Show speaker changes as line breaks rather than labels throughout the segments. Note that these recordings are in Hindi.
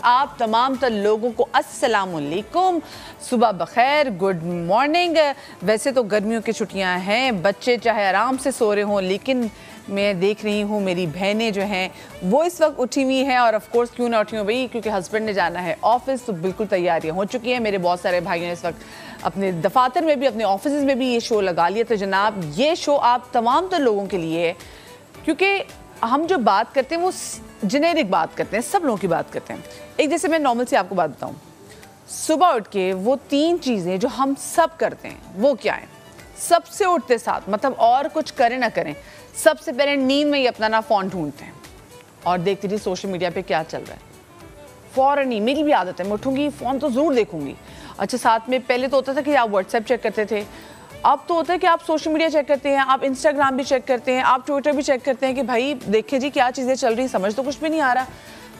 आप तमाम तर लोगों को अस्सलाम वालेकुम, सुबह बखैर, गुड मॉर्निंग। वैसे तो गर्मियों की छुट्टियां हैं, बच्चे चाहे आराम से सो रहे हों, लेकिन मैं देख रही हूँ मेरी बहनें जो हैं वो इस वक्त उठी हुई हैं। और ऑफ कोर्स क्यों ना उठी हुई भाई, क्योंकि हस्बैंड ने जाना है ऑफिस, तो बिल्कुल तैयारियां हो चुकी हैं। मेरे बहुत सारे भाइयों ने इस वक्त अपने दफातर में भी, अपने ऑफिस में भी ये शो लगा लिया। तो जनाब, ये शो आप तमाम तो लोगों के लिए है, क्योंकि हम जो बात करते हैं वो जेनेरिक बात करते हैं, सब लोगों की बात करते हैं। एक जैसे मैं नॉर्मल से आपको बात बताऊँ, सुबह उठ के वो 3 चीज़ें जो हम सब करते हैं वो क्या है? सबसे उठते साथ, मतलब और कुछ करें ना करें, सबसे पहले नींद में ही अपना ना फ़ोन ढूंढते हैं और देखती थी सोशल मीडिया पे क्या चल रहा है। फ़ौरन ही, मेरी भी आदत है, मैं उठूंगी फ़ोन तो ज़रूर देखूंगी। अच्छा, साथ में पहले तो होता था कि आप व्हाट्सएप चेक करते थे, अब तो होता है कि आप सोशल मीडिया चेक करते हैं, आप इंस्टाग्राम भी चेक करते हैं, आप ट्विटर भी चेक करते हैं कि भाई देखिए जी क्या चीज़ें चल रही, समझ तो कुछ भी नहीं आ रहा,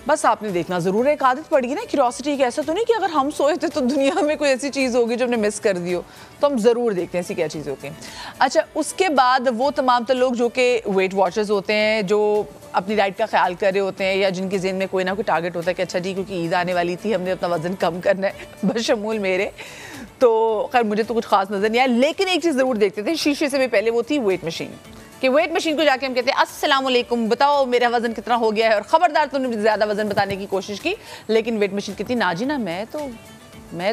बस आपने देखना ज़रूर है। एक आदत पड़ गई ना, क्यूरियोसिटी की। ऐसा तो नहीं कि अगर हम सोए थे तो दुनिया में कोई ऐसी चीज़ होगी जो हमने मिस कर दी हो, तो हम ज़रूर देखते हैं ऐसी क्या चीज़ें होती हैं। अच्छा, उसके बाद वो तमाम तो लोग जो कि वेट वॉचर्स होते हैं, जो अपनी डाइट का ख्याल कर रहे होते हैं, या जिनके ज़हन में कोई ना कोई टारगेट होता है कि अच्छा जी क्योंकि ईद आने वाली थी, हमने अपना वज़न कम करना है, बशमूल मेरे। तो खैर मुझे तो कुछ खास नज़र नहीं आया, लेकिन एक चीज़ ज़रूर देखते थे शीशे से भी पहले, वो थी वेट मशीन। कि वेट मशीन को जाके हम कहते हैं अस्सलाम वालेकुम, बताओ मेरा वज़न कितना हो गया है। और ख़बरदार तुमने ज़्यादा वज़न बताने की कोशिश की, लेकिन वेट मशीन कहती ना जी ना, मैं तो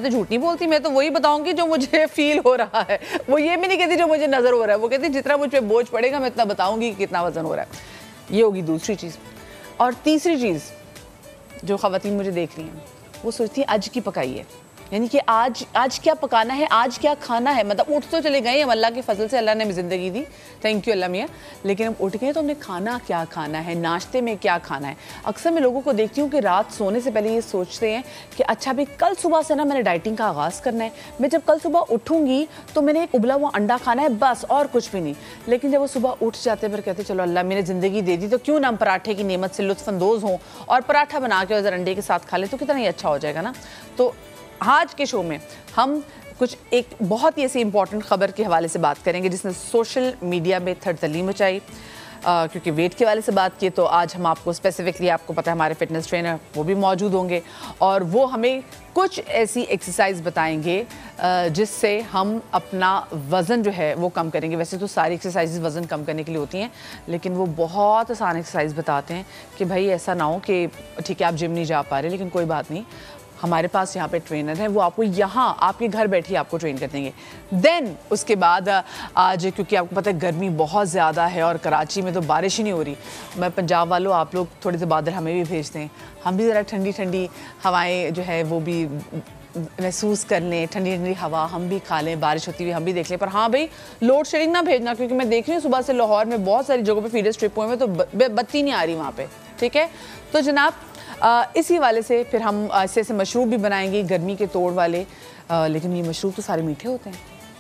झूठ नहीं बोलती, मैं तो वही बताऊंगी जो मुझे फील हो रहा है। वो ये भी नहीं कहती जो मुझे नज़र हो रहा है, वो कहती जितना मुझ पर बोझ पड़ेगा मैं इतना बताऊंगी कि कितना वज़न हो रहा है। ये होगी दूसरी चीज़। और तीसरी चीज़ जो ख़वातीन मुझे देख रही हैं, वो सोचती है आज की पकाई है, यानी कि आज क्या पकाना है, आज क्या खाना है। मतलब उठ तो चले गए हम, अल्लाह के फजल से अल्लाह ने हमें ज़िंदगी दी, थैंक यू अल्लाह मियाँ, लेकिन हम उठ गए तो हमने खाना क्या खाना है, नाश्ते में क्या खाना है। अक्सर मैं लोगों को देखती हूँ कि रात सोने से पहले ये सोचते हैं कि अच्छा भाई कल सुबह से ना मैंने डाइटिंग का आगाज़ करना है, मैं जब कल सुबह उठूँगी तो मैंने एक उबला हुआ अंडा खाना है, बस और कुछ भी नहीं। लेकिन जब वो सुबह उठ जाते फिर कहते चलो अल्लाह मैंने ज़िंदगी दे दी, तो क्यों ना हम पराठे की नेमत से लुत्फ़अंदोज़ हों और पराठा बना के और अंडे के साथ खा लें, तो कितना ही अच्छा हो जाएगा ना। तो आज के शो में हम कुछ एक बहुत ही ऐसी इंपॉर्टेंट ख़बर के हवाले से बात करेंगे जिसने सोशल मीडिया में थरथली मचाई। क्योंकि वेट के हवाले से बात की, तो आज हम आपको स्पेसिफिकली, आपको पता है हमारे फिटनेस ट्रेनर वो भी मौजूद होंगे और वो हमें कुछ ऐसी एक्सरसाइज बताएंगे जिससे हम अपना वज़न जो है वो कम करेंगे। वैसे तो सारी एक्सरसाइज वज़न कम करने के लिए होती हैं, लेकिन वो बहुत आसान एक्सरसाइज बताते हैं कि भाई ऐसा ना हो कि ठीक है आप जिम नहीं जा पा रहे, लेकिन कोई बात नहीं, हमारे पास यहाँ पे ट्रेनर है, वो आपको यहाँ आपके घर बैठे आपको ट्रेन कर देंगे। देन उसके बाद आज क्योंकि आपको पता है गर्मी बहुत ज़्यादा है और कराची में तो बारिश ही नहीं हो रही, मैं पंजाब वालों आप लोग थोड़े से बादल हमें भी भेजते हैं, हम भी ज़रा ठंडी ठंडी हवाएं जो है वो भी महसूस कर लें, ठंडी ठंडी हवा हम भी खा लें, बारिश होती हुई हम भी देख लें। पर हाँ भाई लोड शेडिंग ना भेजना, क्योंकि मैं देख रही हूँ सुबह से लाहौर में बहुत सारी जगहों पे फीडर स्ट्रिप हुए हैं तो बत्ती नहीं आ रही वहाँ पे, ठीक है। तो जनाब इसी वाले से फिर हम ऐसे ऐसे मशरूब भी बनाएंगे गर्मी के तोड़ वाले, लेकिन ये मशरूब तो सारे मीठे होते हैं।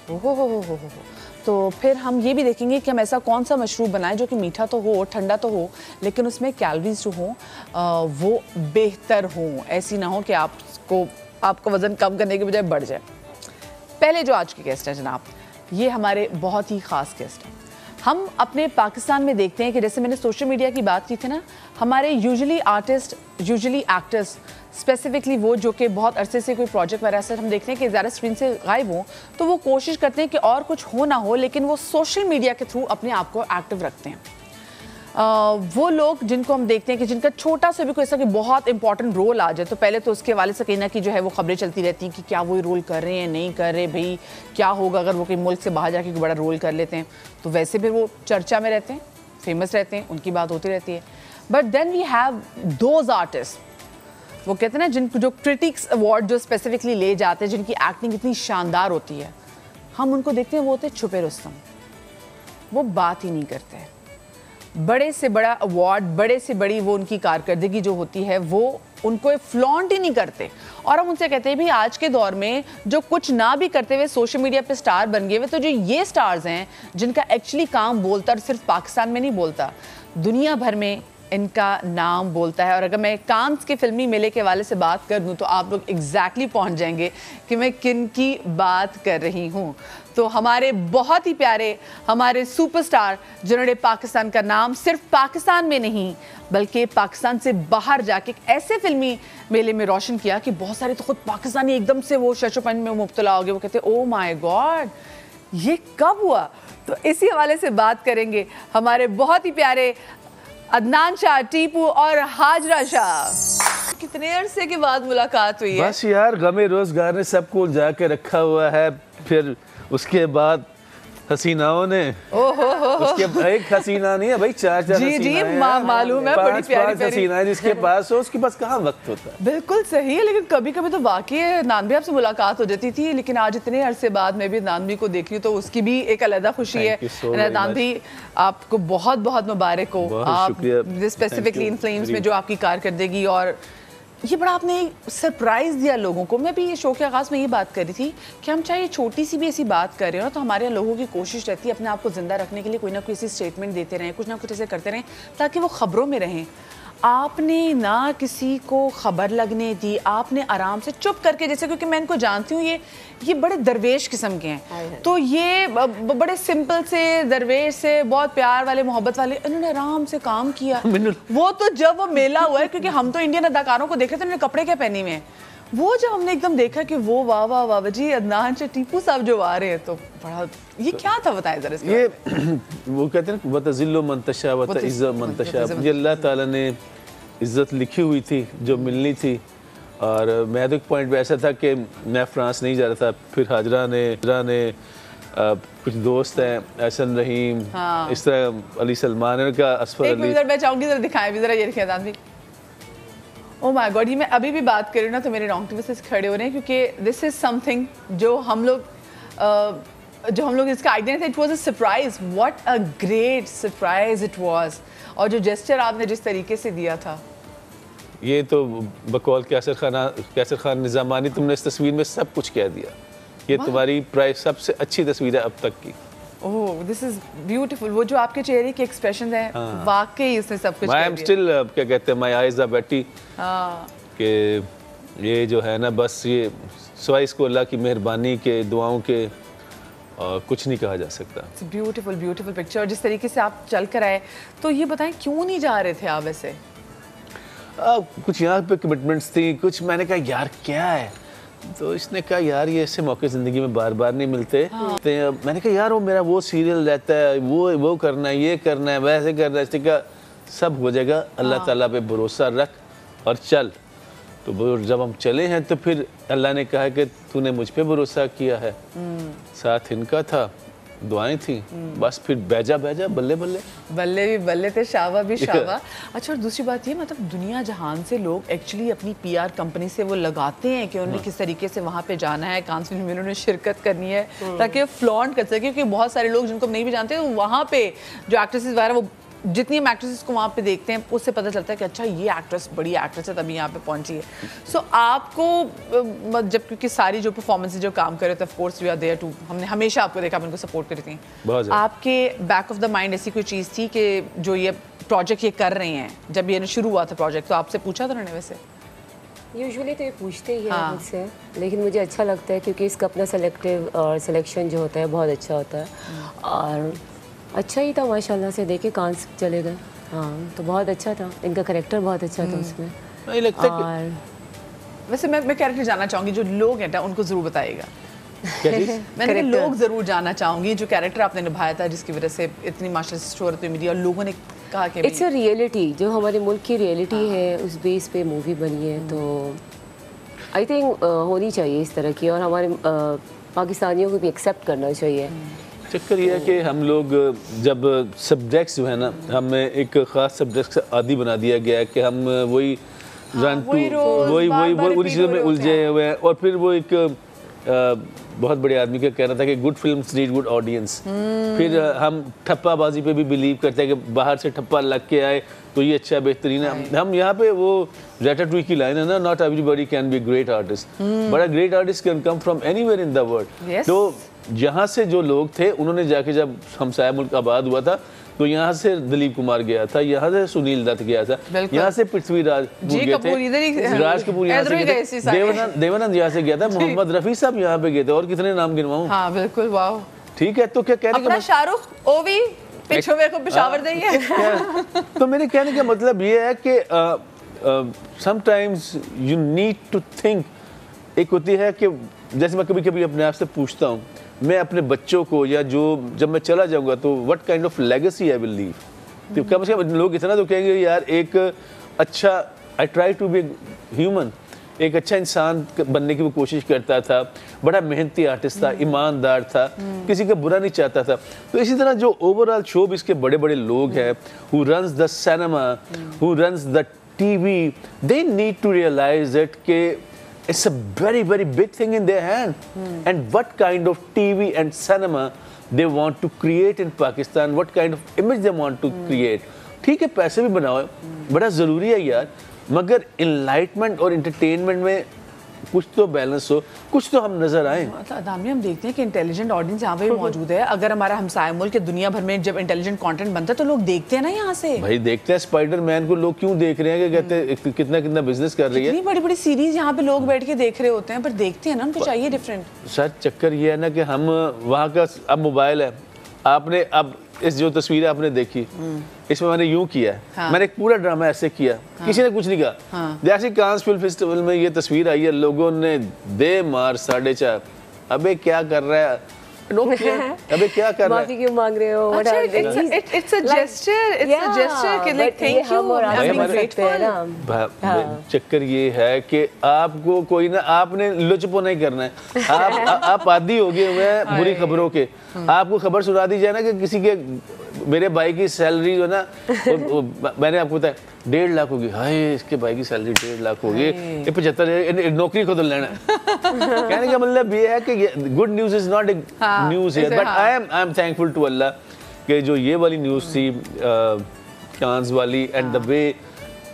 हो। तो फिर हम ये भी देखेंगे कि हम ऐसा कौन सा मशरूब बनाएं जो कि मीठा तो हो, ठंडा तो हो, लेकिन उसमें कैलोरीज जो हों वो बेहतर हों, ऐसी ना हो कि आपका वज़न कम करने के बजाय बढ़ जाए। पहले जो आज के गेस्ट हैं जनाब, ये हमारे बहुत ही ख़ास गेस्ट हैं। हम अपने पाकिस्तान में देखते हैं कि जैसे मैंने सोशल मीडिया की बात की थी ना, हमारे यूजुअली एक्टर्स स्पेसिफिकली वो जो कि बहुत अरसे से कोई प्रोजेक्ट वगैरह से हम देखते हैं कि ज़्यादा स्क्रीन से गायब हों, तो वो कोशिश करते हैं कि और कुछ हो ना हो, लेकिन वो सोशल मीडिया के थ्रू अपने आप को एक्टिव रखते हैं। वो लोग जिनको हम देखते हैं कि जिनका छोटा सा भी कोई ऐसा कि बहुत इंपॉर्टेंट रोल आ जाए, तो पहले तो उसके वाले से कहीं ना कि जो है वो खबरें चलती रहती हैं कि क्या वो रोल कर रहे हैं, नहीं कर रहे, भाई क्या होगा अगर वो कहीं मुल्क से बाहर जाके कोई बड़ा रोल कर लेते हैं, तो वैसे फिर वो चर्चा में रहते हैं, फेमस रहते हैं, उनकी बात होती रहती है। But then we have those artist, वो कहते हैं ना जिनको जो क्रिटिक्स अवार्ड जो स्पेसिफिकली ले जाते हैं, जिनकी एक्टिंग इतनी शानदार होती है, हम उनको देखते हैं वो होते छुपे रुस्तम, वो बात ही नहीं करते। बड़े से बड़ा अवार्ड, बड़े से बड़ी वो उनकी कारकर्दगी जो होती है वो उनको फ्लॉन्ट ही नहीं करते, और हम उनसे कहते हैं भी आज के दौर में जो कुछ ना भी करते हुए सोशल मीडिया पे स्टार बन गए हुए, तो जो ये स्टार्स हैं जिनका एक्चुअली काम बोलता और सिर्फ पाकिस्तान में नहीं बोलता, दुनिया भर में इनका नाम बोलता है। और अगर मैं कांस के फिल्मी मेले के हवाले से बात कर दूं तो आप लोग एग्जैक्टली पहुंच जाएंगे कि मैं किन की बात कर रही हूं। तो हमारे बहुत ही प्यारे हमारे सुपरस्टार जिन्होंने पाकिस्तान का नाम सिर्फ पाकिस्तान में नहीं बल्कि पाकिस्तान से बाहर जाके एक ऐसे फिल्मी मेले में रोशन किया कि बहुत सारे तो खुद पाकिस्तानी एकदम से वो शशोपन में मुब्तला हो गए। वो कहते ओ माय गॉड ये कब हुआ। तो इसी हवाले से बात करेंगे हमारे बहुत ही प्यारे अदनान शाह, टीपू और हाजरा शाह। कितने अरसे के बाद मुलाकात हुई है।
बस यार गमे रोजगार ने सबको उलझा के रखा हुआ है। फिर उसके बाद हसीनाओं ने उसके एक हसीना नहीं है भाई, चार
जी मालूम है, बड़ी प्यारी
हसीना है जिसके पास हो उसके पास कहाँ वक्त होता है।
बिल्कुल सही है, लेकिन कभी कभी तो वाकई नानवी आपसे मुलाकात हो जाती थी, लेकिन आज इतने अरसे बाद मैं भी नानवी को देख रही हूँ तो उसकी भी एक अलग खुशी है। नानवी आपको बहुत बहुत मुबारक हो, आप स्पेसिफिकली इन फ्लेम्स में जो आपकी कारकर्दगी और ये बड़ा आपने सरप्राइज दिया लोगों को। मैं भी ये शो के आगाज़ में ये बात कर रही थी कि हम चाहे छोटी सी भी ऐसी बात कर रहे हो तो हमारे यहाँ लोगों की कोशिश रहती है अपने आप को जिंदा रखने के लिए कोई ना कोई ऐसी स्टेटमेंट देते रहें, कुछ ना कुछ ऐसे करते रहें ताकि वो खबरों में रहें। आपने ना किसी को खबर लगने दी, आपने आराम से चुप करके, जैसे क्योंकि मैं इनको जानती हूँ ये बड़े दरवेश किस्म के हैं, तो ये बड़े सिंपल से दरवेश से बहुत प्यार वाले मोहब्बत वाले, इन्होंने आराम से काम किया। वो तो जब वो मेला हुआ है, क्योंकि हम तो इंडियन अदाकारों को देख रहे थे उन्होंने कपड़े क्या पहने हुए हैं, वो जब हमने एकदम देखा कि वो वाह वाह वाह जी अदनान से टीपू साहब जो आ रहे हैं तो बड़ा ये क्या था बताएं जरा।
ये वो कहते हैं वतज़िल्लु मन तशा वतइज़्ज़ु मन तशा, ये अल्लाह ताला ने इज़्ज़त लिखी हुई थी जो मिलनी थी। और मैं तो एक पॉइंट पे ऐसा था कि मैं फ्रांस नहीं जा रहा था, फिर हाजरा ने कुछ दोस्त हैं एहसन रहीम, इस तरह अली सलमान का असफर अली।
मैं चाहूँगी जरा दिखाएं भी, जरा ये देखिए अदनान भी। ओ माय गॉड, ये मैं अभी भी बात कर रही हूँ ना तो मेरे रोंगटे से खड़े हो रहे हैं, क्योंकि दिस इज समथिंग जो हम लोग इसका आइडिया था। It was a surprise, what a great surprise it was. और जो जेस्चर आपने जिस तरीके से दिया था,
ये तो बकौल कैसर खान निज़ामानी, तुमने इस तस्वीर में सब कुछ कह दिया। ये तुम्हारी प्राइस सबसे अच्छी तस्वीर है अब तक की।
Oh this is beautiful. वो जो आपके चेहरे के एक्सप्रेशन हैं, वाकई इसने सब कुछ।
आई एम स्टिल क्या कहते हैं, माय आईज आर बेटी, कि ये जो है ना बस ये सिवाय इसको अल्लाह की मेहरबानी के दुआओं के कुछ नहीं कहा जा सकता।
Beautiful beautiful picture. जिस तरीके से आप चल कर आए, तो ये बताएं क्यों नहीं जा रहे थे आप वैसे?
कुछ यहाँ पे कमिटमेंट्स थी, कुछ मैंने कहा यार क्या है, तो इसने कहा यार ये ऐसे मौके ज़िंदगी में बार बार नहीं मिलते। मैंने कहा यार वो मेरा वो सीरियल रहता है, वो करना है, ये करना है, वैसे करना है। इसने कहा सब हो जाएगा, अल्लाह ताला पे भरोसा रख और चल। तो वो जब हम चले हैं तो फिर अल्लाह ने कहा कि तूने मुझ पे भरोसा किया है, साथ इनका था, दुआएं थी, बस फिर बैजा बल्ले
भी बल्ले थे, शावा भी शावा। अच्छा, और दूसरी बात ये, मतलब दुनिया जहान से लोग एक्चुअली अपनी पीआर कंपनी से वो लगाते हैं कि उन्हें किस तरीके से वहाँ पे जाना है, कांस फिल्म में उन्हें शिरकत करनी है ताकि फ्लॉन्ट कर सके। क्योंकि बहुत सारे लोग जिनको हम नहीं भी जानते, तो वहाँ पे जो एक्ट्रेसेस वगैरह, वो जितनी हम एक्ट्रेसेस को वहाँ पे देखते हैं उससे पता चलता है कि अच्छा ये एक्ट्रेस बड़ी एक्ट्रेस है तभी यहाँ पे पहुँची है। सो आपको जब, क्योंकि सारी जो परफॉर्मेंसेज जो काम करे थे, of course we are there too, हमने हमेशा आपको देखा, उनको सपोर्ट करी थी। आपके बैक ऑफ द माइंड ऐसी कोई चीज़ थी कि जो ये प्रोजेक्ट ये कर रहे हैं, जब ये शुरू हुआ था प्रोजेक्ट, तो आपसे पूछा था उन्होंने? वैसे
यूजुअली तो ये पूछते ही हैं मुझसे, लेकिन मुझे अच्छा लगता है क्योंकि इसका अपना सेलेक्टिव और सिलेक्शन जो होता है बहुत अच्छा होता है। और अच्छा ही था माशाल्लाह से, देखे कांस चले गए। हाँ, तो बहुत अच्छा था, इनका कैरेक्टर बहुत अच्छा था उसमें।
नहीं लगता
और
वैसे मैं कैरेक्टर जानना चाहूँगी, जो लोग हैं उनको ज़रूर बताइएगा। मैंने लोग ज़रूर जानना चाहूँगी, जो कैरेक्टर आपने निभाया था जिसकी वजह से इतनी माशाल्लाह शोहरत मिली और लोगों ने कहा कि
इट्स अ रियलिटी, जो हमारे मुल्क की रियलिटी है उस बेस पे मूवी बनी है। तो आई थिंक होनी चाहिए इस तरह की, और हमारे पाकिस्तानियों को भी एक्सेप्ट करना चाहिए।
चक्कर ये है कि हम लोग जब सब्जेक्ट्स जो है ना, हमें एक ख़ास सब्जेक्ट से आदी बना दिया गया है कि हम वही रन टू वही उन्हीं चीज़ों में उलझे हुए हैं। और फिर वो एक बहुत बड़े आदमी का कहना था कि good films need good audience. फिर हम ठप्पाबाजी पे भी बिलीव करते हैं कि बाहर से ठप्पा लग के आए तो ये अच्छा बेहतरीन है। हम यहाँ पे वो रैटाटूई की लाइन है ना, not everybody can be great artist, but a great artist can come from anywhere in the world. तो यहाँ से जो लोग थे उन्होंने जाके, जब हमसाया मुल्क आबाद हुआ था तो यहाँ से दिलीप कुमार गया था, यहाँ से सुनील दत्त गया था, यहाँ से पृथ्वीराज गए थे, राज कपूर यहाँ से गए थे, देवानंद यहाँ से गया था, मोहम्मद रफी साहब यहाँ पे गए थे, और कितने नाम गिनवाऊं?
हाँ बिल्कुल, वाह।
ठीक है, तो क्या कहने का
शाहरुख ओवी पिछो मेरे को पेशावर देंगे।
तो मेरे कहने का मतलब ये है कि sometimes you need to think. एक होती है कि जैसे मैं कभी कभी अपने आप से पूछता हूँ, मैं अपने बच्चों को या जो जब मैं चला जाऊंगा तो what kind of legacy I will leave. तो कम से कम लोग इतना तो कहेंगे यार एक अच्छा, I try to be human, एक अच्छा इंसान बनने की वो कोशिश करता था, बड़ा मेहनती आर्टिस्ट था, ईमानदार था, किसी का बुरा नहीं चाहता था। तो इसी तरह जो ओवरऑल शो इसके बड़े बड़े लोग हैं, who runs the cinema, who runs the TV, they need to realise it के it's a very very big thing in their hand, and what kind of TV and cinema they want to create in Pakistan, what kind of image they want to create. ठीक है, पैसे भी बनाओ, बड़ा ज़रूरी है यार, मगर इनलाइटमेंट और इंटरटेनमेंट में कुछ तो बैलेंस हो, कुछ तो हम नजर आए।
दामिनी, हम देखते हैं कि इंटेलिजेंट ऑडियंस यहाँ पे मौजूद है। अगर हमारा हमसाया मुल्क के दुनिया भर में जब इंटेलिजेंट कंटेंट बनता है तो लोग देखते हैं ना यहाँ से।
भाई देखते हैं, स्पाइडरमैन को लोग क्यों देख रहे हैं कि कहते हैं कितना कितना बिजनेस कर रही है,
इतनी बड़ी बड़ी सीरीज यहाँ पे लोग बैठ के देख रहे होते हैं, पर देखते हैं ना, उनको चाहिए डिफरेंट।
सर चक्कर ये है ना कि हम वहाँ का, अब मोबाइल है, आपने अब इस जो तस्वीर आपने देखी, इसमें मैंने यूं किया है, हाँ। मैंने एक पूरा ड्रामा ऐसे किया, हाँ। किसी ने कुछ नहीं कहा, हाँ। जैसे कांस फिल्म फेस्टिवल में ये तस्वीर आई है, लोगों ने दे मार 4.5, अबे क्या कर रहा है, अबे क्या कर रहा है,
माफी क्यों मांग रहे हो?
It's a gesture कि like thank you, I'm grateful।
चक्कर ये है कि आपको कोई ना, आपने लुचपो नहीं करना है, आप आदी हो गए हुए हैं बुरी खबरों के। आपको खबर सुना दी जाए ना कि किसी के, मेरे भाई की सैलरी जो ना मैंने आपको बताया 1.5 लाख होगी, हाय इसके भाई की सैलरी 1.5 लाख होगी, ये 75 नौकरी को तो लेना कहने का मतलब ये है कि good news is not a news here, but I am thankful to Allah कि जो ये वाली न्यूज थी कांस वाली, and the way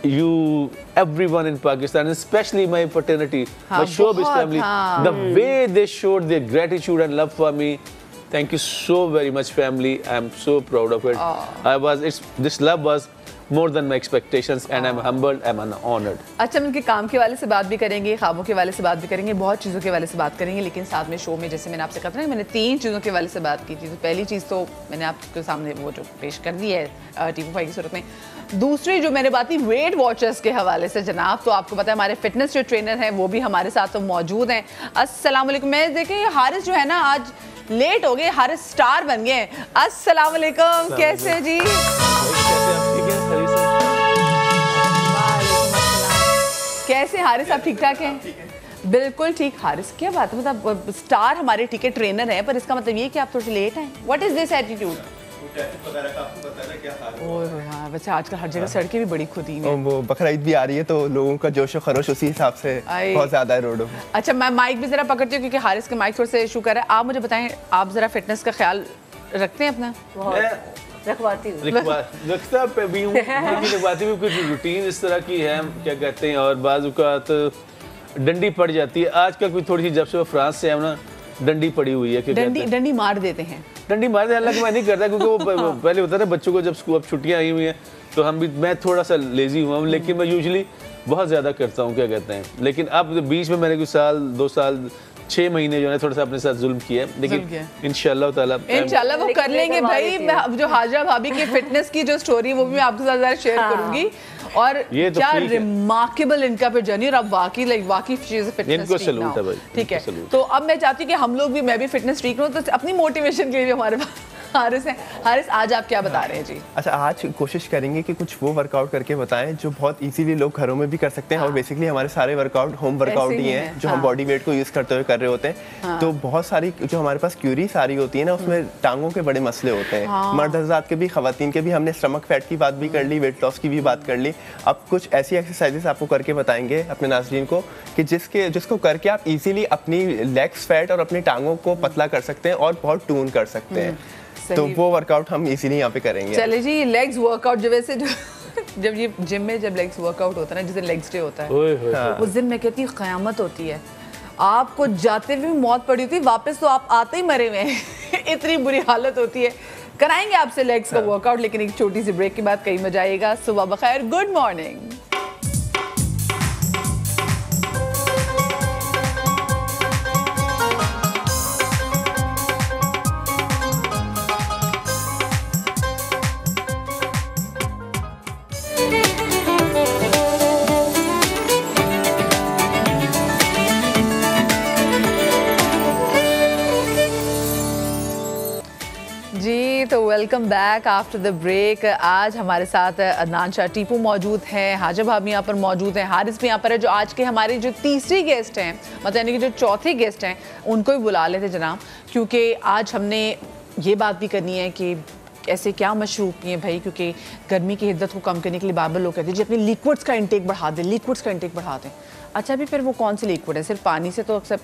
you everyone in Pakistan, especially my fraternity, my showbiz family, the way they showed their gratitude and love for me, thank you so very much family, I am so proud of it. This love was more than my expectations and I'm humbled, I'm honored.
अच्छा, हम इनके काम के वाले से बात भी करेंगे, ख्वाबों के वाले से बात भी करेंगे, बहुत चीज़ों के वाले से बात करेंगे, लेकिन साथ में शो में जैसे मैंने आपसे कहा था ना, मैंने 3 चीज़ों के वाले से बात की थी। तो पहली चीज़ तो मैंने आपके सामने वो जो पेश कर दी है TV5 की सूरत में। दूसरी जो मैंने बात की वेट वॉचर्स के हवाले से जनाब, तो आपको पता है हमारे फिटनेस जो ट्रेनर हैं वो भी हमारे साथ तो मौजूद हैं। अस्सलाम वालेकुम। मैं देखें हारिस जो है ना आज लेट हो गए, हारिस स्टार बन गए। अस्सलाम वालेकुम, कैसे हैं जी? कैसे हारिस, आप ठीक ठाक हैं? बिल्कुल ठीक। हारिस क्या बात है, मतलब स्टार हमारे ठीक है ट्रेनर हैं, पर इसका मतलब ये कि आप थोड़े लेट हैं। What is this attitude? वैसे आजकल हर जगह सड़कें भी बड़ी खुदी हैं।
वो बकरीद भी आ रही है तो लोगों का जोश खरोश उसी हिसाब से बहुत ज्यादा है रोडों में।
अच्छा, मैं माइक भी जरा पकड़ती हूँ क्योंकि हारिस के माइक थोड़ा सा इशू कर रहा है। आप मुझे बताएं, आप जरा फिटनेस का ख्याल रखते हैं अपना?
रखवाती हूँ,
रखता भी हूँ, रखवाती भी, कुछ रूटीन इस तरह की है, क्या कहते हैं, और बाज़ औक़ात डंडी पड़ जाती है। आजकल कोई थोड़ी सी, जब से वो फ्रांस से है ना, डंडी पड़ी हुई है।
डंडी मार देते हैं,
डंडी मार देते हैं। हालांकि मैं नहीं करता क्योंकि वो पहले होता है बच्चों को जब स्कूल अब छुट्टियाँ आई हुई हैं तो हम भी, मैं थोड़ा सा लेजी हुआ, लेकिन मैं यूजुअली बहुत ज़्यादा करता हूँ, क्या कहते हैं। लेकिन अब बीच में मैंने कुछ साल 2 साल 6 महीने जो है थोड़ा सा अपने साथ जुल्म किया, लेकिन इंशाल्लाह ताला
वो कर लेंगे भाई। जो हाजरा भाभी की फिटनेस की जो स्टोरी वो भी मैं आपके साथ शेयर करूंगी, और ये तो क्या रिमार्केबल इनका पे जर्नी, और अब वाकई चीज़ फिटनेस
इनको सैल्यूट है भाई,
ठीक है। तो अब मैं चाहती हूँ कि हम लोग भी, मैं भी फिटनेस फ्रीक हूँ, तो अपनी मोटिवेशन के लिए भी हमारे पास हारिस हैं। हारिस, आज आप क्या बता रहे हैं जी?
अच्छा, आज कोशिश करेंगे कि कुछ वो वर्कआउट करके बताएं जो बहुत इजीली लोग घरों में भी कर सकते हैं, और बेसिकली हमारे सारे वर्कआउट होम वर्कआउट ही हैं जो हम बॉडी वेट को यूज करते हुए कर रहे होते हैं। तो बहुत सारी जो हमारे पास क्यूरीज आ रही होती है ना, उसमें टांगों के बड़े मसले होते हैं, मर्द हज़रात के भी, खवातीन के भी। हमने स्टमक फैट की बात भी कर ली, वेट लॉस की भी बात कर ली। अब कुछ ऐसी एक्सरसाइजेस आपको करके बताएंगे अपने नाज़रीन को कि जिसको करके आप इजीली अपनी लेग्स फैट और अपनी टांगों को पतला कर सकते हैं और बहुत टून कर सकते हैं। तो वो वर्कआउट हम इजीली यहाँ पे करेंगे।
चले जी, लेग्स वर्कआउट जो वैसे जब ये जिम में जब लेग्स वर्कआउट होता है ना, जिसे लेग्स डे होता है, उस दिन मैं कहती हूँ क़यामत होती है। आपको जाते हुए मौत पड़ी थी, वापस तो आप आते ही मरे हुए हैं इतनी बुरी हालत होती है। कराएंगे आपसे लेग्स का वर्कआउट, लेकिन एक छोटी सी ब्रेक के बाद कहीं मजा आएगा। सुबह बखैर, गुड मॉर्निंग। जी तो welcome back after the break. आज हमारे साथ अदनान शाह टीपू मौजूद हैं, हाजा भाभी यहाँ पर मौजूद हैं, हारिस भी यहाँ पर है, जो आज के हमारे जो तीसरी गेस्ट हैं, मतलब यानी कि जो चौथे गेस्ट हैं उनको भी बुला लेते जनाब, क्योंकि आज हमने ये बात भी करनी है कि ऐसे क्या मशरूब पिए भाई, क्योंकि गर्मी की हिद्दत को कम करने के लिए बार बार लोग कहते हैं जी अपने लिक्विड्स का इंटेक बढ़ा दें, लिक्विड्स का इंटेक बढ़ा दें। अच्छा भी फिर वो कौन सी लिक्विड है? सिर्फ पानी से तो अक्सर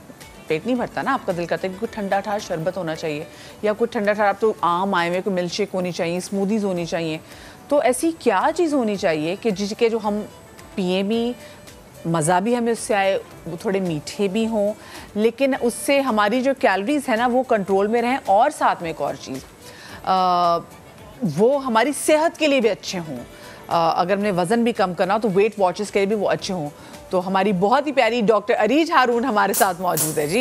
पेट नहीं भरता ना, आपका दिल करता है कि कुछ ठंडा ठार शरबत होना चाहिए, या कुछ ठंडा ठार, आप तो आम आए हुए कोई मिल्क शेक होनी चाहिए, स्मूदीज़ होनी चाहिए। तो ऐसी क्या चीज़ होनी चाहिए कि जिसके जो हम पिए भी, मज़ा भी हमें उससे आए, वो थोड़े मीठे भी हों, लेकिन उससे हमारी जो कैलोरीज है ना वो कंट्रोल में रहें, और साथ में एक और चीज़ वो हमारी सेहत के लिए भी अच्छे हों। अगर हमने वज़न भी कम करना हो तो वेट वॉचेस के लिए भी वो अच्छे हों। तो हमारी बहुत ही प्यारी डॉक्टर अरीज हारून हमारे साथ मौजूद है। जी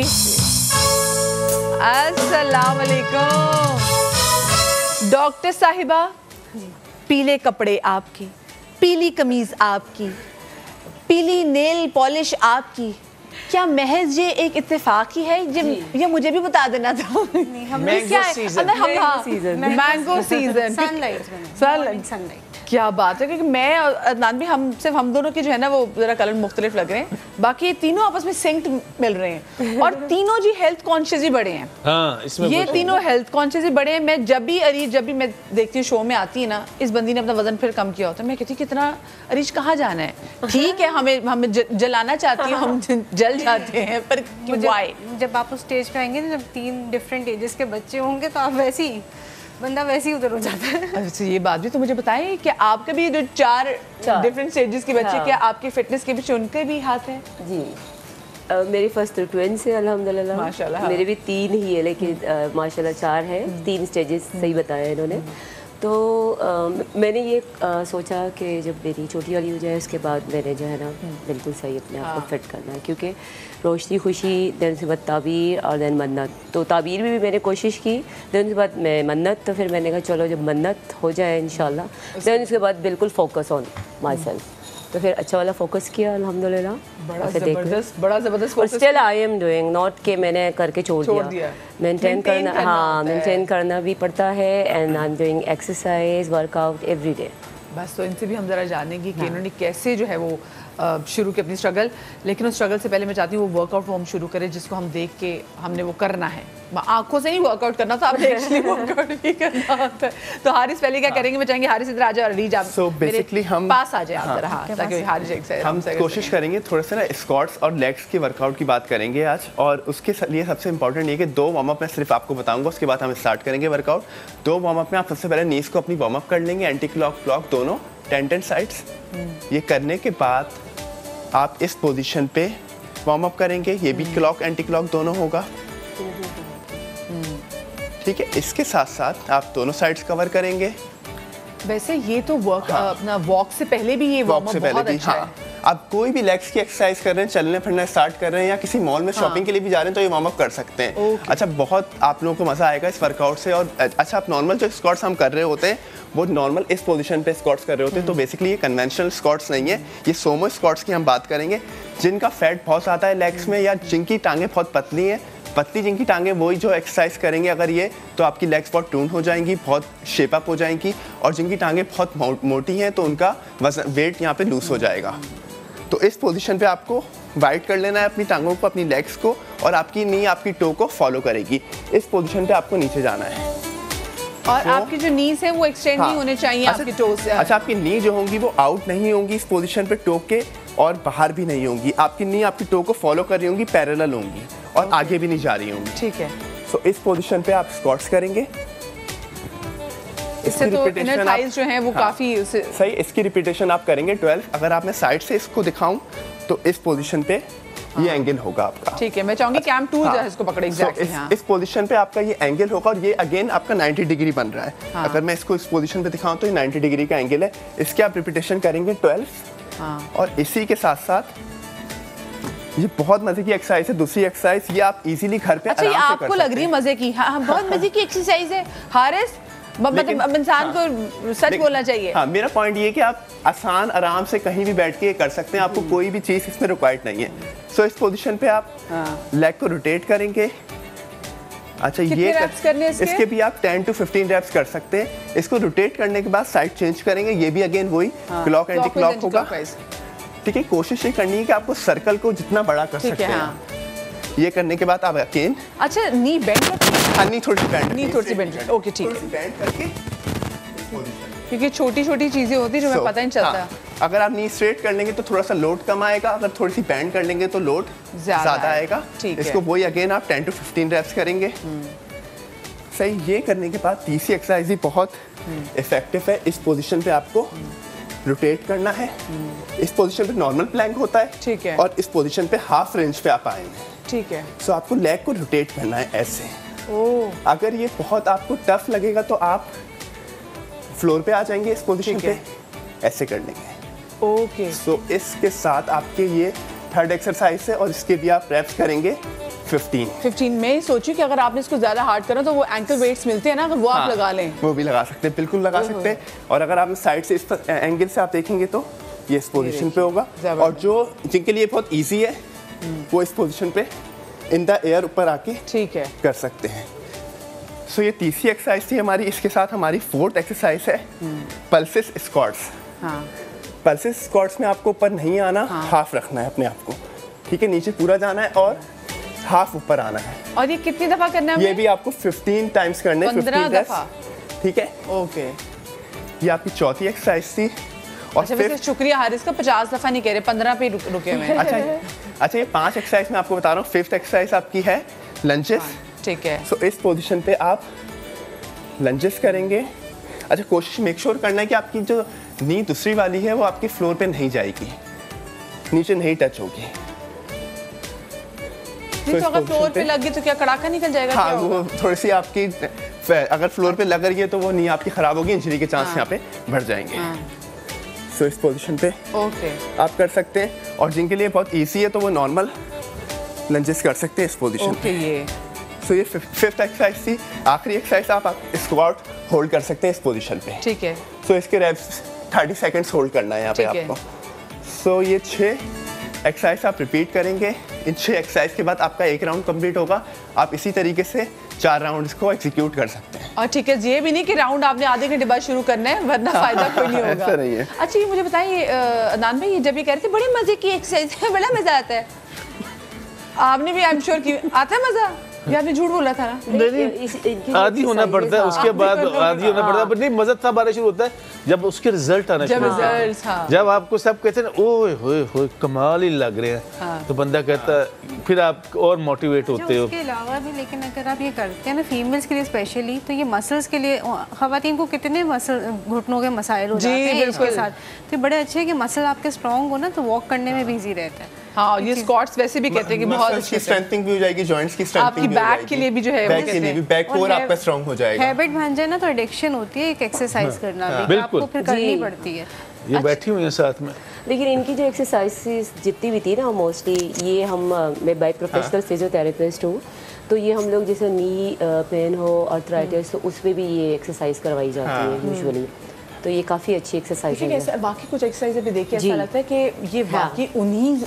अस्सलाम वालेकुम डॉक्टर साहिबा। पीले कपड़े आपके, पीली कमीज आपकी, पीली नेल पॉलिश आपकी, क्या महज ये एक इत्तेफाक ही है? ये मुझे भी बता देना था।
Mango season,
mango season,
sunlight.
क्या बात है, क्योंकि मैं और अदनान भी हम दोनों के जो है ना वो जरा कलर मुख्तलिफ लग रहे हैं, बाकी तीनों आपस में सिंक्ड मिल रहे हैं, और तीनों जी हेल्थ कॉन्शियस ही बड़े हैं।
हाँ, इसमें
ये तीनों हेल्थ कॉन्शियस ही बड़े हैं। मैं जब भी मैं देखती हूँ शो में आती है ना, इस बंदी ने अपना वजन फिर कम किया होता है, मैं कहती कितना अरीज कहाँ जाना है? ठीक है, हमें जलाना चाहती है, हम जल जाते हैं, पर वाई?
जब आप उस स्टेज पे आएंगे ना, जब 3 डिफरेंट एजेस के बच्चे होंगे, तो आप वैसे ही बंदा वैसे ही उधर हो जाता है।
अच्छा, ये बात भी तो मुझे बताएं कि आपके भी जो 4 डिफरेंट स्टेजेस के बच्चे, क्या आपके फिटनेस के पीछे उनके भी हाथ हैं?
जी मेरी फर्स्ट ट्विंस है अल्हम्दुलिल्लाह,
माशाल्लाह।
मेरे भी 3 ही है, लेकिन माशाल्लाह 4 है, 3 स्टेजेस सही बताया इन्होंने। तो मैंने ये सोचा कि जब मेरी छोटी वाली हो जाए उसके बाद मैंने जो है ना बिल्कुल सही अपने आप को फिट करना है, क्योंकि रोशनी खुशी, देन से बाद ताबीर और देन मन्नत। तो ताबीर में भी मैंने कोशिश की, देन उसके बाद मैं मन्नत, तो फिर मैंने कहा चलो जब मन्नत हो जाए इंशाल्लाह, देन उसके बाद बिल्कुल फोकस ऑन माई सेल्फ। तो फिर अच्छा वाला फोकस किया अल्हम्दुलिल्लाह,
बड़ा ज़बरदस्त।
और still I am doing, not कि मैंने करके छोड़ दिया। मेंटेन करना, हाँ मेंटेन करना भी पड़ता है, and I am doing exercise, workout every day.
बस तो इनसे भी हम ज़रा जानेंगे कि इन्होंने कैसे जो है वो शुरू की अपनी स्ट्रगल, लेकिन उस स्ट्रगल से पहले मैं चाहती हूँ वो वर्कआउट वो हम शुरू करें जिसको हम देख के हमने वो करना है। आंखों से नहीं वर्कआउट करना था, आपने एक्चुअली वर्कआउट भी करना होता है। तो हारिस पहले क्या करेंगे? मैं चाहेंगे हारिस इधर आ जाए और अरीज आप
बेसिकली हम
पास आ जाए आप जरा, हाँ, ताकि हारिस एक्सरसाइज
हम कोशिश करेंगे थोड़ा सा ना स्क्वाट्स और लेग्स के वर्कआउट की बात करेंगे आज, और उसके लिए सबसे इंपॉर्टेंट ये कि 2 वार्म अप मैं सिर्फ आपको बताऊंगा, उसके बाद हम स्टार्ट करेंगे वर्कआउट। 2 वार्म अप में आप सबसे पहले नीज को अपनी वार्म अप कर लेंगे, एंटी क्लॉक क्लॉक दोनों 10 साइड्स। ये करने के बाद आप इस पोजीशन पे वार्म अप करेंगे, ये भी क्लॉक एंटी क्लॉक दोनों होगा, ठीक है। इसके साथ साथ आप दोनों साइड्स कवर करेंगे।
वैसे ये तो अपना वॉक से पहले भी ये वार्म अप बहुत अच्छा है।
आप कोई भी लेग्स की एक्सरसाइज कर रहे हैं, चलने फिरना स्टार्ट कर रहे हैं, या किसी मॉल में शॉपिंग के लिए भी जा रहे हैं, तो ये वार्म अप कर सकते हैं। अच्छा, बहुत आप लोगों को मजा आएगा इस वर्कआउट से। और अच्छा, आप नॉर्मल जो स्क्वाट्स हम कर रहे होते हैं वो नॉर्मल इस पोजीशन पे स्क्वाट्स कर रहे होते हैं, तो बेसिकली ये कन्वेंशनल स्क्वाट्स नहीं है, ये सोमो स्क्वाट्स की हम बात करेंगे। जिनका फैट बहुत आता है लेग्स में, या जिनकी टांगें बहुत पतली हैं, पतली जिनकी टांगें वही जो एक्सरसाइज करेंगे अगर ये, तो आपकी लेग्स बहुत ट्यून हो जाएंगी, बहुत शेप अप हो जाएंगी। और जिनकी टांगें बहुत मोटी हैं तो उनका वजन वेट यहाँ पे लूज हो जाएगा। तो इस पोजीशन पे आपको वाइड कर लेना है अपनी टांगों को, अपनी लेग्स को, और आपकी नी आपकी टो को फॉलो करेगी। इस पोजीशन पे आपको नीचे जाना है,
और आपकी जो नीज है वो एक्सटेंड नहीं होने चाहिए आपकी टो से।
अच्छा, आपकी नी जो होंगी वो आउट नहीं होंगी इस पोजीशन पे टो के, और बाहर भी नहीं होंगी। आपकी नी आपकी टो को फॉलो कर रही होंगी, पैरेलल होंगी, और आगे भी नहीं जा रही होंगी,
ठीक है।
सो इस पोजीशन पे आप स्क्वाट्स करेंगे।
इससे तो इनर थाइज जो हैं वो काफी
सही। इसकी रिपीटेशन आप करेंगे 12। अगर आप मैं साइड से इसको दिखाऊं तो इस पोजीशन पे ये एंगल होगा आपका।
ठीक है, मैं चाहूंगी कैम 2 जो है इसको पकड़े एग्जैक्टली।
इस पोजीशन पे आपका ये एंगल होगा और ये अगेन आपका 90 डिग्री बन रहा है। अगर मैं इसको इस पोजीशन पे दिखाऊं तो ये 90 डिग्री का एंगल है। इसके आप रिपीटेशन करेंगे 12 और इसी के साथ साथ ये बहुत मजे की एक्सरसाइज है। दूसरी एक्सरसाइज ये आप इजीली घर पे
अच्छा, ये
आराम से
आपको लग रही है मजे की? हाँ, बहुत मजे की एक्सरसाइज है हारिस, मतलब अब इंसान को सच बोलना चाहिए।
हाँ, मेरा पॉइंट ये कि आप आसान आराम से कहीं भी बैठ के कर सकते हैं, आपको कोई भी चीज इसमें रिक्वायर्ड नहीं है। सो इस पोजीशन पे आप लेग को रोटेट करेंगे। अच्छा, ये
reps करने हैं
इसके भी आप 10 to 15 रेप्स कर सकते हैं। इसको रोटेट करने के बाद साइड चेंज करेंगे, ये भी अगेन वही क्लॉक एंटी क्लॉक होगा। ठीक है, कोशिश ये करनी है कि आपको सर्कल को जितना बड़ा कर सकते हैं। ये करने के बाद आप अगेन
अच्छा नी बेंड
नी थोड़ी सी
बेंड ओके ठीक है,
बेंड करके
क्योंकि छोटी छोटी चीजें होती है जो हमें पता नहीं चलता।
अगर आप नी स्ट्रेट कर लेंगे तो थोड़ा सा लोड कम आएगा, अगर थोड़ी सी बेंड कर लेंगे तो लोड ज्यादा आएगा। इसको वही अगेन आप 10 to 15 रेप्स करेंगे। सही, ये करने के बाद तीसरी एक्सरसाइज भी बहुत इफेक्टिव है। इस पोजीशन पे आपको रोटेट करना है। इस पोजीशन पे नॉर्मल प्लैंक होता है,
ठीक है,
और इस पोजीशन पे हाफ रेंज पे आप आएंगे।
ठीक है,
सो आपको लेग को रोटेट करना है ऐसे। अगर ये बहुत आपको टफ लगेगा तो आप फ्लोर पे आ जाएंगे इस पोजीशन पे, ऐसे कर लेंगे।
ओके,
सो इसके साथ आपके ये थर्ड एक्सरसाइज है और इसके भी आप रेप्स करेंगे 15।
मैं सोचूं कि अगर आपने इसको ज्यादा हार्ड करा तो वो एंकल वेट्स मिलते हैं ना, अगर वो आप लगा लें,
वो भी लगा सकते हैं, बिल्कुल लगा सकते हैं। और अगर आप साइड से इस एंगल से आप देखेंगे तो ये इस पोजीशन पे होगा। और जो जिनके लिए बहुत इजी है वो इस पोजीशन पे इन द एयर ऊपर आके
ठीक है
कर सकते हैं। सो ये तीसरी एक्सरसाइज थी हमारी। इसके साथ हमारी फोर्थ एक्सरसाइज है पल्सेस स्क्वाट्स। पल्सेस स्क्वाट्स में आपको ऊपर नहीं आना, हाफ रखना है अपने आप को। ठीक है, नीचे पूरा जाना है और हाफ ऊपर आना है।
और ये कितनी दफा करना है?
ये भी आपको 15 टाइम्स करने,
15 दफा।
ठीक है,
ओके।
ये आपकी चौथी एक्सरसाइज थी। और
अच्छा, वैसे शुक्रिया हारिस का, 50 दफा नहीं कह रहे, 15 पे रुके हुए हैं।
अच्छा, ये 5 एक्सरसाइज मैं आपको बता रहा हूँ। फिफ्थ एक्सरसाइज आपकी है लंजेस।
ठीक है,
सो इस पोजीशन पे आप लंजेस करेंगे। अच्छा, कोशिश मेक श्योर करना है कि आपकी जो नी दूसरी वाली है वो आपकी फ्लोर पे नहीं जाएगी, नीचे नहीं टच होगी।
तो अगर फ्लोर पे लग गई तो क्या कड़ाका निकल जाएगा?
हाँ, वो थोड़ी सी आपकी अगर फ्लोर पे लग रही है तो वो नी आपकी खराब होगी, इंजरी के चांस यहाँ पे बढ़ जाएंगे। सो इस पोजीशन पे आप कर सकते हैं। और जिनके लिए बहुत इजी है तो वो नॉर्मल लंजेस कर सकते हैं इस पोजीशन पे। सो ये फिफ्थ एक्सरसाइज थी। आखिरी एक्सरसाइज आप स्क्वाट होल्ड कर सकते हैं इस पोजीशन पे।
ठीक है,
सो इसके रेप्स 30 सेकंड्स होल्ड करना है यहाँ पे आपको। सो ये 6 एक्सरसाइज आप रिपीट करेंगे। इन 6 एक्सरसाइज के बाद आपका एक राउंड कंप्लीट होगा। आप इसी तरीके से 4 राउंड्स को एग्जीक्यूट कर सकते हैं।
और ठीक है, ये भी नहीं कि राउंड आपने आधे घंटे बाद शुरू करना है वरना फायदा कोई नहीं होगा।
ऐसा नहीं है।
अच्छा, ये मुझे बताइए अदनान भाई, ये जब ये कह रहे थे बड़े मजे की एक्सरसाइज है, बड़ा मजा आता है, आपने भी आई एम श्योर कि आता है मजा? ये आपने झूठ बोला था ना?
नहीं, आदी होना पड़ता है, उसके बाद आदी होना पड़ता है। बट नहीं, मजा तब आना शुरू होता है जब उसके रिजल्ट आना शुरू होता है। जब आपको सब कहते हैं ओए होए होए कमाल ही लग रहे हैं, तो बंदा कहता है, फिर आप और मोटिवेट होते हो।
उसके अलावा भी लेकिन अगर आप ये करते हैं ना फीमेल्स के लिए स्पेशली, तो ये मसल्स के लिए, खवातीन को कितने मसल घुटनों के मसाइल हो जाते हैं इसके साथ, तो बड़े अच्छे हैं कि मसल आपके स्ट्रॉन्ग हो ना, तो वॉक करने में भी इजी रहता है।
हाँ, ये स्क्वाट्स वैसे भी कहते हैं कि बहुत अच्छी
स्ट्रेंथनिंग भी हो जाएगी, जॉइंट्स की स्ट्रेंथनिंग भी हो जाएगी,
बैक के लिए भी जो है,
बैक के लिए भी, बैक कोर आपका स्ट्रांग हो जाएगा।
हैबिट बन जाए ना तो एडिक्शन होती है एक एक्सरसाइज करना भी, आपको फिर करनी पड़ती है।
ये बैठी हुई है साथ में।
लेकिन इनकी जो एक्सरसाइज जितनी भी थी ना, मोस्टली ये मैं बाय प्रोफेशनल फिजियोथेरेपिस्ट हूँ, तो ये हम लोग जैसे नी पेन हो, आर्थराइटिस, तो उस पर भी ये एक्सरसाइज करवाई जाती है यूजुअली। तो ये काफ़ी अच्छी एक्सरसाइज है।
बाकी कुछ एक्सरसाइज भी देखिए ऐसा लगता है कि ये बाकी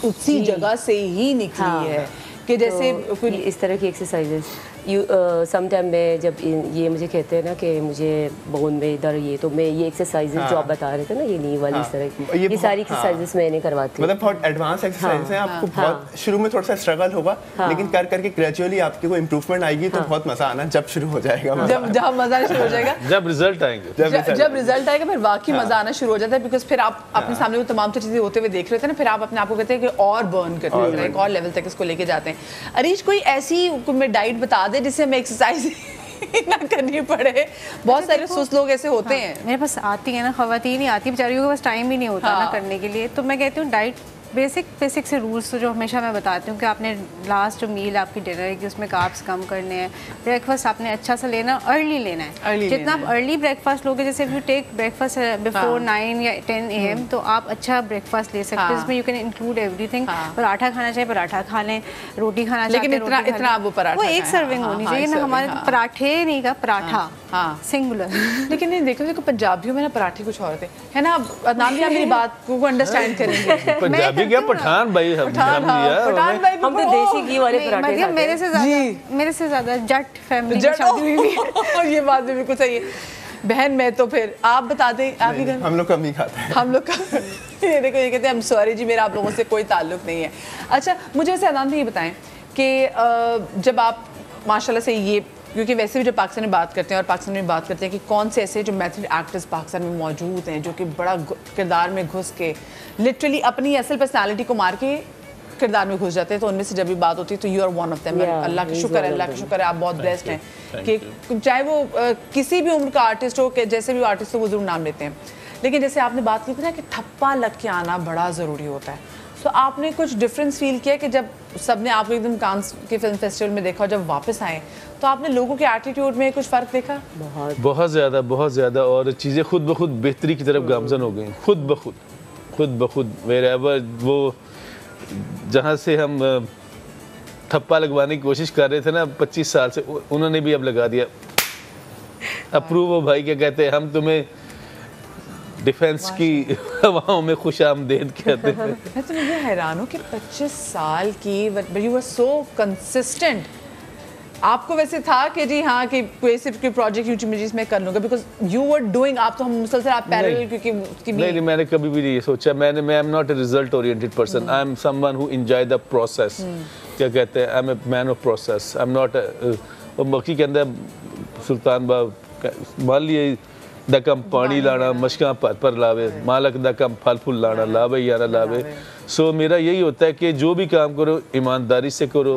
उसी जगह से ही निकली है, कि जैसे
फिर इस तरह की एक्सरसाइजेस समटाइम में जब ये मुझे कहते हैं ना कि मुझे बोन में इधर ये, तो मैं ये एक्सरसाइजेस जो आप बता रहे थे ना, ये नी वाली, इस तरह की ये सारी एक्सरसाइजेस मैंने करवाती हूँ।
मतलब बहुत एडवांस एक्सरसाइज हैं। आपको बहुत शुरू में थोड़ा सा स्ट्रगल होगा, लेकिन कर करके ग्रेजुअली आपकी को इम्प्रूवमेंट आएगी, तो बहुत मजा आना जब शुरू हो जाएगा।
जब मजा शुरू हो जाएगा,
जब रिजल्ट आएंगे,
जब रिजल्ट आएगा फिर वाकई मजा आना शुरू हो जाता है। बिकॉज फिर आप अपने सामने वो तमाम चीजें होते हुए देख रहे थे ना, फिर आप अपने आप को कहते हैं कि और बर्न करते हैं, एक और लेवल तक इसको लेके जाते हैं। अरीश, कोई ऐसी डाइट बता दे जिससे हमें एक्सरसाइज ना करनी पड़े? बहुत सारे सुस्त लोग ऐसे होते हैं।
मेरे पास आती है ना खवातीन ही आती है, बेचारियों के पास टाइम ही नहीं होता ना करने के लिए, तो मैं कहती हूँ डाइट बेसिक से रूल्स तो जो हमेशा मैं बताती हूँ कि आपने लास्ट जो मील आपकी डिनर है कि उसमें कार्ब्स कम करने हैं, ब्रेकफास्ट आपने अच्छा सा लेना, अर्ली लेना है। जितना आप अर्ली ब्रेकफास्ट लोगे, जैसे यू टेक ब्रेकफास्ट बिफोर 9 या 10 AM, तो आप अच्छा ब्रेकफास्ट ले सकते हैं। इसमें you can include everything. Paratha खाना चाहिए पराठा खा लें, रोटी खाना चाहिए
लेकिन इतना वो पराठा
वो एक सर्विंग होनी चाहिए ना, हमारे पराठे नहीं का पराठा सिंगुलर।
लेकिन नहीं देखो पंजाबियों में ना पराठे कुछ और होते हैं ना। नाम भी मेरी बात को अंडरस्टैंड करेंगे।
पंजाबी क्या पठान भाई,
पठान भाई
हम तो देसी घी वाले पराठे खाते
हैं। मेरे से ज्यादा जट फैमिली की शादी हुई है।
और ये बात भी बिल्कुल सही है बहन। मैं तो फिर आप बता दें, आप ही
हम लोग कम ही खाते हैं। हम लोग
ये देखो ये कहते हैं सॉरी जी, मेरा आप लोगों से कोई ताल्लुक नहीं है। अच्छा मुझे ऐसे अदनान भी ये बताएं कि जब आप माशाल्लाह से ये, क्योंकि वैसे भी जब पाकिस्तान में बात करते हैं और पाकिस्तान में बात करते हैं कि कौन से ऐसे जो मेथड एक्टर्स पाकिस्तान में मौजूद हैं जो कि बड़ा किरदार में घुस के लिटरली अपनी असल पर्सनालिटी को मार के किरदार में घुस जाते हैं, तो उनमें से जब भी बात होती है तो you are one of them. Allah का शुक्र है आप बहुत ब्लेस्ड हैं कि चाहे वो किसी भी उम्र का आर्टिस्ट हो, जैसे भी आर्टिस्ट हो वो जरूर नाम लेते हैं। लेकिन जैसे आपने बात की थी ना कि ठप्पा लग के आना बड़ा ज़रूरी होता है, तो आपने कुछ डिफरेंस फील किया कि जब सबने आपको एकदम कांस के फिल्म फेस्टिवल में देखा और जब वापस आए तो आपने लोगों के एटीट्यूड में कुछ फ़र्क देखा?
बहुत ज़्यादा और चीज़ें खुद ब खुद बेहतरी की तरफ गामजन हो गई, खुद ब खुद। वेरेवर वो जहाँ से हम ठप्पा लगवाने की कोशिश कर रहे थे ना 25 साल से, उन्होंने भी अब लगा दिया अप्रूव। हो भाई क्या कहते हैं, हम तुम्हें डिफेंस की हवाओं में खुशामदीद कहते हैं।
मैं तो मुझे हैरान हूँ कि 25 साल की but you were so consistent. आपको वैसे था कि जी हाँ कि कोई सिर्फ कोई प्रोजेक्ट यूट्यूब में जिसमें कर लूँगा, बिकॉज यू वर डूइंग, आप तो हम मुसलसल आप पैरेलल क्योंकि उसकी
नहीं, मैंने कभी भी नहीं सोचा। मैं am not a result oriented person, I am someone who enjoy the process. क्या कहते हैं, I am a man of process, I am not. और मक्की के अंदर सुल्तान बाब मान लिए दा कम पानी लाना मशका पर लावे, मालक दा कम फल फूल लाना लावे या ना लावे। सो मेरा यही होता है कि जो भी काम करो ईमानदारी से करो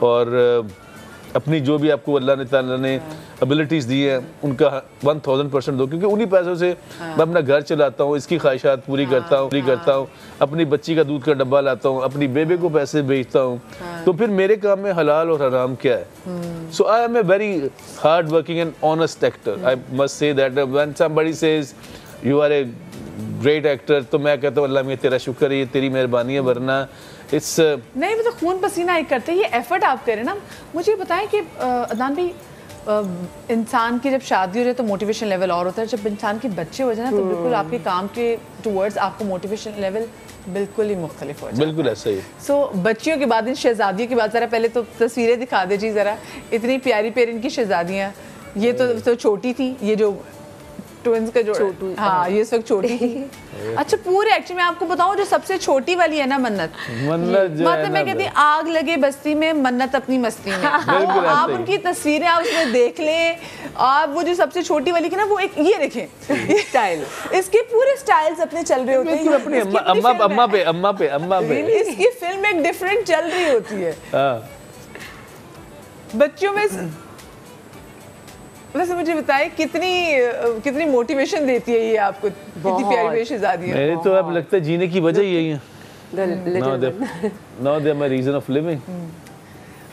और अपनी जो भी आपको अल्लाह ने ताला ने एबिलिटीज़ दी हैं उनका 1000% दो, क्योंकि उन्हीं पैसों से मैं अपना घर चलाता हूँ, इसकी ख्वाहिशात पूरी करता हूँ, अपनी बच्ची का दूध का डब्बा लाता हूँ, अपनी बेबे को पैसे भेजता हूँ। तो फिर मेरे काम में हलाल और हराम क्या है? So I am a very hard working and honest actor. I must say that when somebody says you are a great actor, तो मैं कहता हूँ अल्लाह में तेरा शुक्र है, ये तेरी मेहरबानी है, वरना इट्स
नहीं मतलब खून पसीना एक करते ये एफर्ट आप करें ना। मुझे बताएं कि अदनान भाई इंसान की जब शादी हो जाए तो मोटिवेशन लेवल और होता है, जब इंसान के बच्चे हो जाए ना तो बिल्कुल आपके काम के टुवर्ड्स आपको मोटिवेशन लेवल बिल्कुल ही मुख्तलिफ हो जाता है।
बिल्कुल ऐसा ही।
सो बच्चियों के बाद इन शहजादियों की बात, ज़रा पहले तो तस्वीरें दिखा दे जी ज़रा, इतनी प्यारी प्यारी इनकी शहजादियाँ। ये तो छोटी थी, ये जो ट्विंस का जो हाँ ये इस वक्त छोटी थी। अच्छा पूरे एक्चुअली मैं आपको बताऊं जो सबसे छोटी वाली है ना मन्नत मतलब मैं कहती आग लगे बस्ती में मन्नत अपनी मस्ती में। आप उनकी तस्वीरें आप उसमें देख लें, आप वो जो सबसे छोटी वाली की ना वो एक ये देखें स्टाइल, इसके पूरे स्टाइल्स अपने चल रहे होते हैं
अपनी अम्मा पे
इसकी फिल्म एक डिफरेंट चल रही होती है। बच्चों में वैसे मुझे बताए कितनी मोटिवेशन देती है ये आपको, कितनी प्यारी प्यारी शहजादी है।
मेरे तो अब लगता है जीने की वजह यही है। Now they're my reason of living.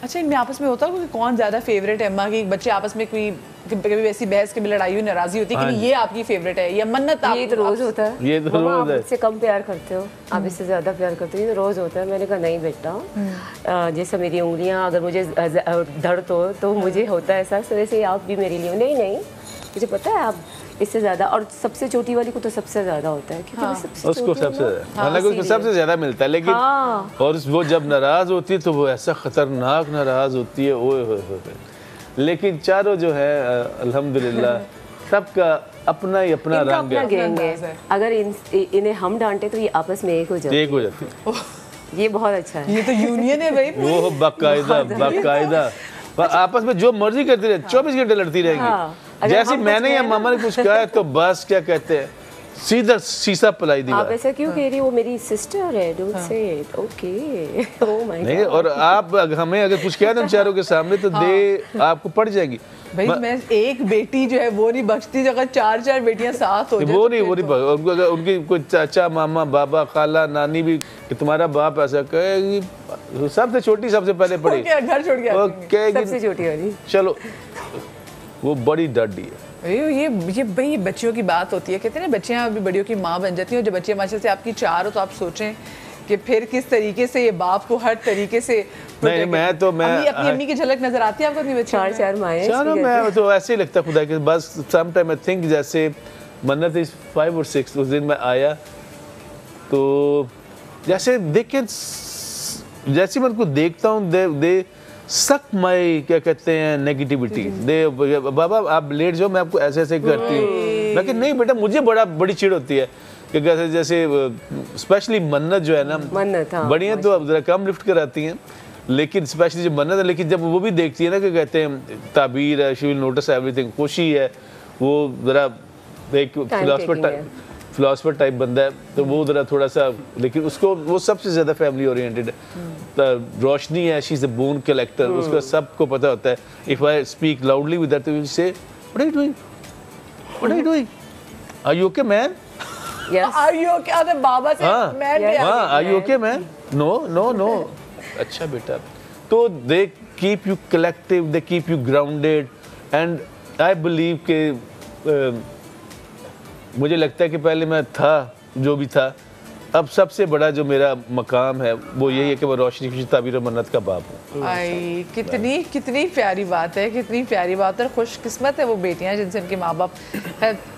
अच्छा इनमें आपस में होता है कि कौन ज़्यादा फेवरेट है? अम्मा की बच्चे आपस में कोई कभी वैसी बहस कभी लड़ाई हुई नाराज़ी होती है कि ये आपकी फेवरेट है या मन्नत?
ये तो रोज़ होता है।
ये तो रोज़ है।
आप इससे कम प्यार करते हो, आप इससे ज़्यादा प्यार करते हो, ये तो रोज़ होता है। मैंने कहा नहीं बेटा, जैसे मेरी उंगलियां अगर मुझे दर्द हो तो मुझे होता है ऐसा, वैसे आप भी मेरे लिए नहीं मुझे पता है आप इससे ज़्यादा, और सबसे छोटी वाली को तो सबसे ज़्यादा होता है क्योंकि
उसको सबसे ज़्यादा मिलता है। लेकिन और वो जब नाराज़ होती है तो वो ऐसा ख़तरनाक नाराज़ होती है, ओए। लेकिन चारों जो है अल्हम्दुलिल्लाह सबका अपना ही अपना रंग है।
अगर इन्हें हम डांटे तो ये आपस में एक हो जाती है। ये बहुत अच्छा है,
ये तो यूनियन है भाई।
वो बाकायदा आपस में जो मर्जी करती रहे, 24 घंटे लड़ती रहेंगी। जैसे मैंने या मामा ने कुछ कहा है तो बस क्या कहते हैं सीधा शीशा पलाई दीवार।
आप ऐसा क्यों कह रही हो? वो मेरी सिस्टर है, don't say it. Okay, oh my God.
नहीं, और आप हमें अगर कुछ कह दें चारों के सामने तो दे आपको पड़ जाएगी।
भाई मैं एक बेटी जो है वो नहीं बख्शती, अगर 4 बेटियां साथ हो जाए
वो नहीं उनको अगर उनकी कोई चाचा मामा बाबा खाला नानी भी कि तुम्हारा बाप ऐसा कहेगी, सबसे छोटी सबसे पहले पड़ी,
घर छोड़ के
वो कहेगी
सबसे छोटी वाली,
चलो वो बड़ी डडी है।
ये भाई बच्चियों की बात होती है, कहते हैं ना बच्चियां अभी बड़ियों की माँ बन जाती हैं, और जब बच्चियां माशा से आपकी 4 हो तो आप सोचें कि फिर किस तरीके से ये बाप को हर तरीके से
नहीं मैं
अपनी अम्मी की झलक नजर आती है आपको अपनी बच्ची?
4 माएँ
चारों मैं तो ऐसे ही लगता खुदा के बस सम टाइम आई थिंक जैसे मन्नत इज 5 और 6 उस दिन मैं आया तो जैसे देखे जैसे मैं उनको देखता हूँ दे सक माई क्या कहते हैं नेगेटिविटी, दे बाबा आप लेट जाओ मैं आपको ऐसे ऐसे करती हूँ। मैं कि नहीं बेटा मुझे बड़ी चिढ़ होती है कि जैसे स्पेशली मन्नत जो है ना,
मन्नत
बड़ी हैं तो अब जरा कम लिफ्ट कराती हैं, लेकिन स्पेशली जो मन्नत है, लेकिन जब वो भी देखती है ना कि कहते हैं ताबीर है, शी विल नोटिस एवरीथिंग, खुशी है, वो जरा एक फिलोसफर टाइप बंदा है तो वो जरा थोड़ा सा, लेकिन उसको वो सबसे ज़्यादा फैमिली ओरिएंटेड है। रोशनी है, she is a bone collector, उसका सबको पता होता है। If I speak loudly with that तो will say what are you doing, what are you doing, are you okay man,
Are you okay? अरे बाबा से मैं भी
are you okay man? No. अच्छा बेटा, तो they keep you collective, they keep you grounded, and I believe कि मुझे लगता है कि पहले मैं था जो भी था, अब सबसे बड़ा जो मेरा मकाम है वो यही है कि मैं रोशनी की ताबीर मन्नत का बाप हूँ।
आई कितनी प्यारी बात है, कितनी प्यारी बात है। खुशकिस्मत है वो बेटियां जिनसे उनके माँ बाप